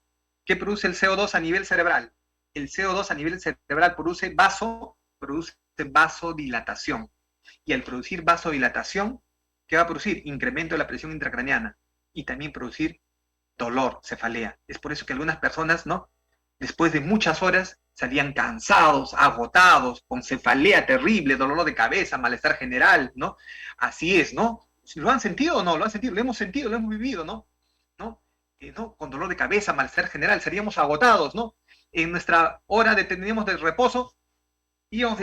¿qué produce el CO2 a nivel cerebral? El CO2 a nivel cerebral produce vasodilatación. Y al producir vasodilatación, ¿qué va a producir? Incremento de la presión intracraneana y también producir dolor, cefalea. Es por eso que algunas personas, ¿no?, después de muchas horas salían cansados, agotados, con cefalea terrible, dolor de cabeza, malestar general, ¿no? Así es, ¿no? ¿Lo han sentido o no? Lo han sentido, lo hemos sentido, lo hemos vivido, ¿no? ¿No? ¿No? Con dolor de cabeza, malestar general, seríamos agotados, ¿no? En nuestra hora teníamos de reposo, íbamos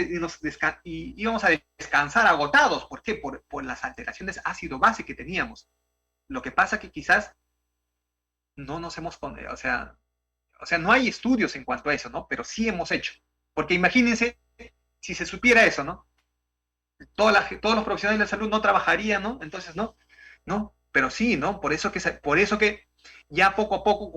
a descansar agotados. ¿Por qué? Por las alteraciones ácido-base que teníamos. Lo que pasa que quizás no nos hemos, o sea, no hay estudios en cuanto a eso, ¿no? Pero sí hemos hecho. Porque imagínense si se supiera eso, ¿no? Todos los profesionales de la salud no trabajarían, ¿no? Entonces, ¿no? ¿No? Pero sí, ¿no? Por eso que ya poco a poco,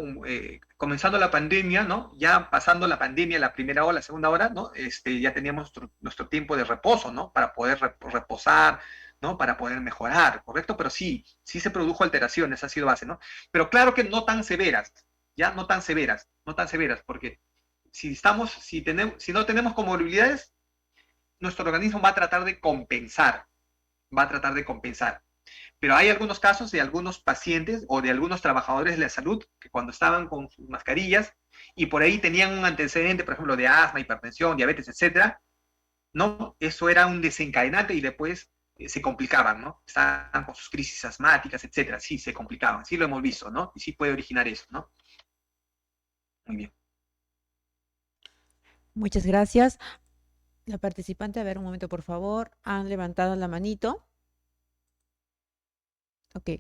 comenzando la pandemia, ¿no? Ya pasando la pandemia, la primera hora, la segunda hora, ¿no? Ya teníamos nuestro tiempo de reposo, ¿no? Para poder reposar, ¿no? Para poder mejorar, ¿correcto? Pero sí se produjo alteraciones, ha sido base, ¿no? Pero claro que no tan severas, ¿ya? No tan severas, porque si no tenemos comorbilidades, nuestro organismo va a tratar de compensar, Pero hay algunos casos de algunos pacientes o de algunos trabajadores de la salud que cuando estaban con sus mascarillas y por ahí tenían un antecedente, por ejemplo, de asma, hipertensión, diabetes, etcétera, ¿no? Eso era un desencadenante y después se complicaban, ¿no? Estaban con sus crisis asmáticas, etcétera. Sí, se complicaban. Sí lo hemos visto, ¿no? Y sí puede originar eso, ¿no? Muy bien. Muchas gracias. La participante, a ver un momento, por favor. Han levantado la manito. Ok.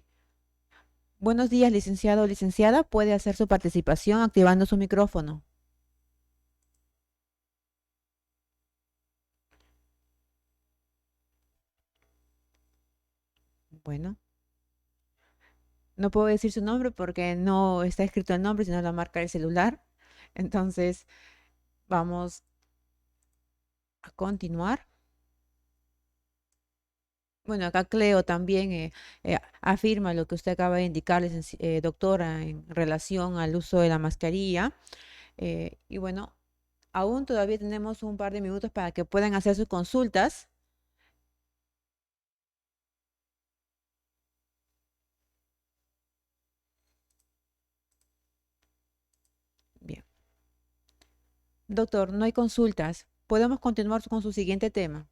Buenos días, licenciado o licenciada. Puede hacer su participación activando su micrófono. Bueno, no puedo decir su nombre porque no está escrito el nombre, sino la marca del celular. Entonces, vamos a continuar. Bueno, acá Cleo también afirma lo que usted acaba de indicar, doctora, en relación al uso de la mascarilla. Y bueno, aún todavía tenemos un par de minutos para que puedan hacer sus consultas. Bien. Doctor, no hay consultas. Podemos continuar con su siguiente tema.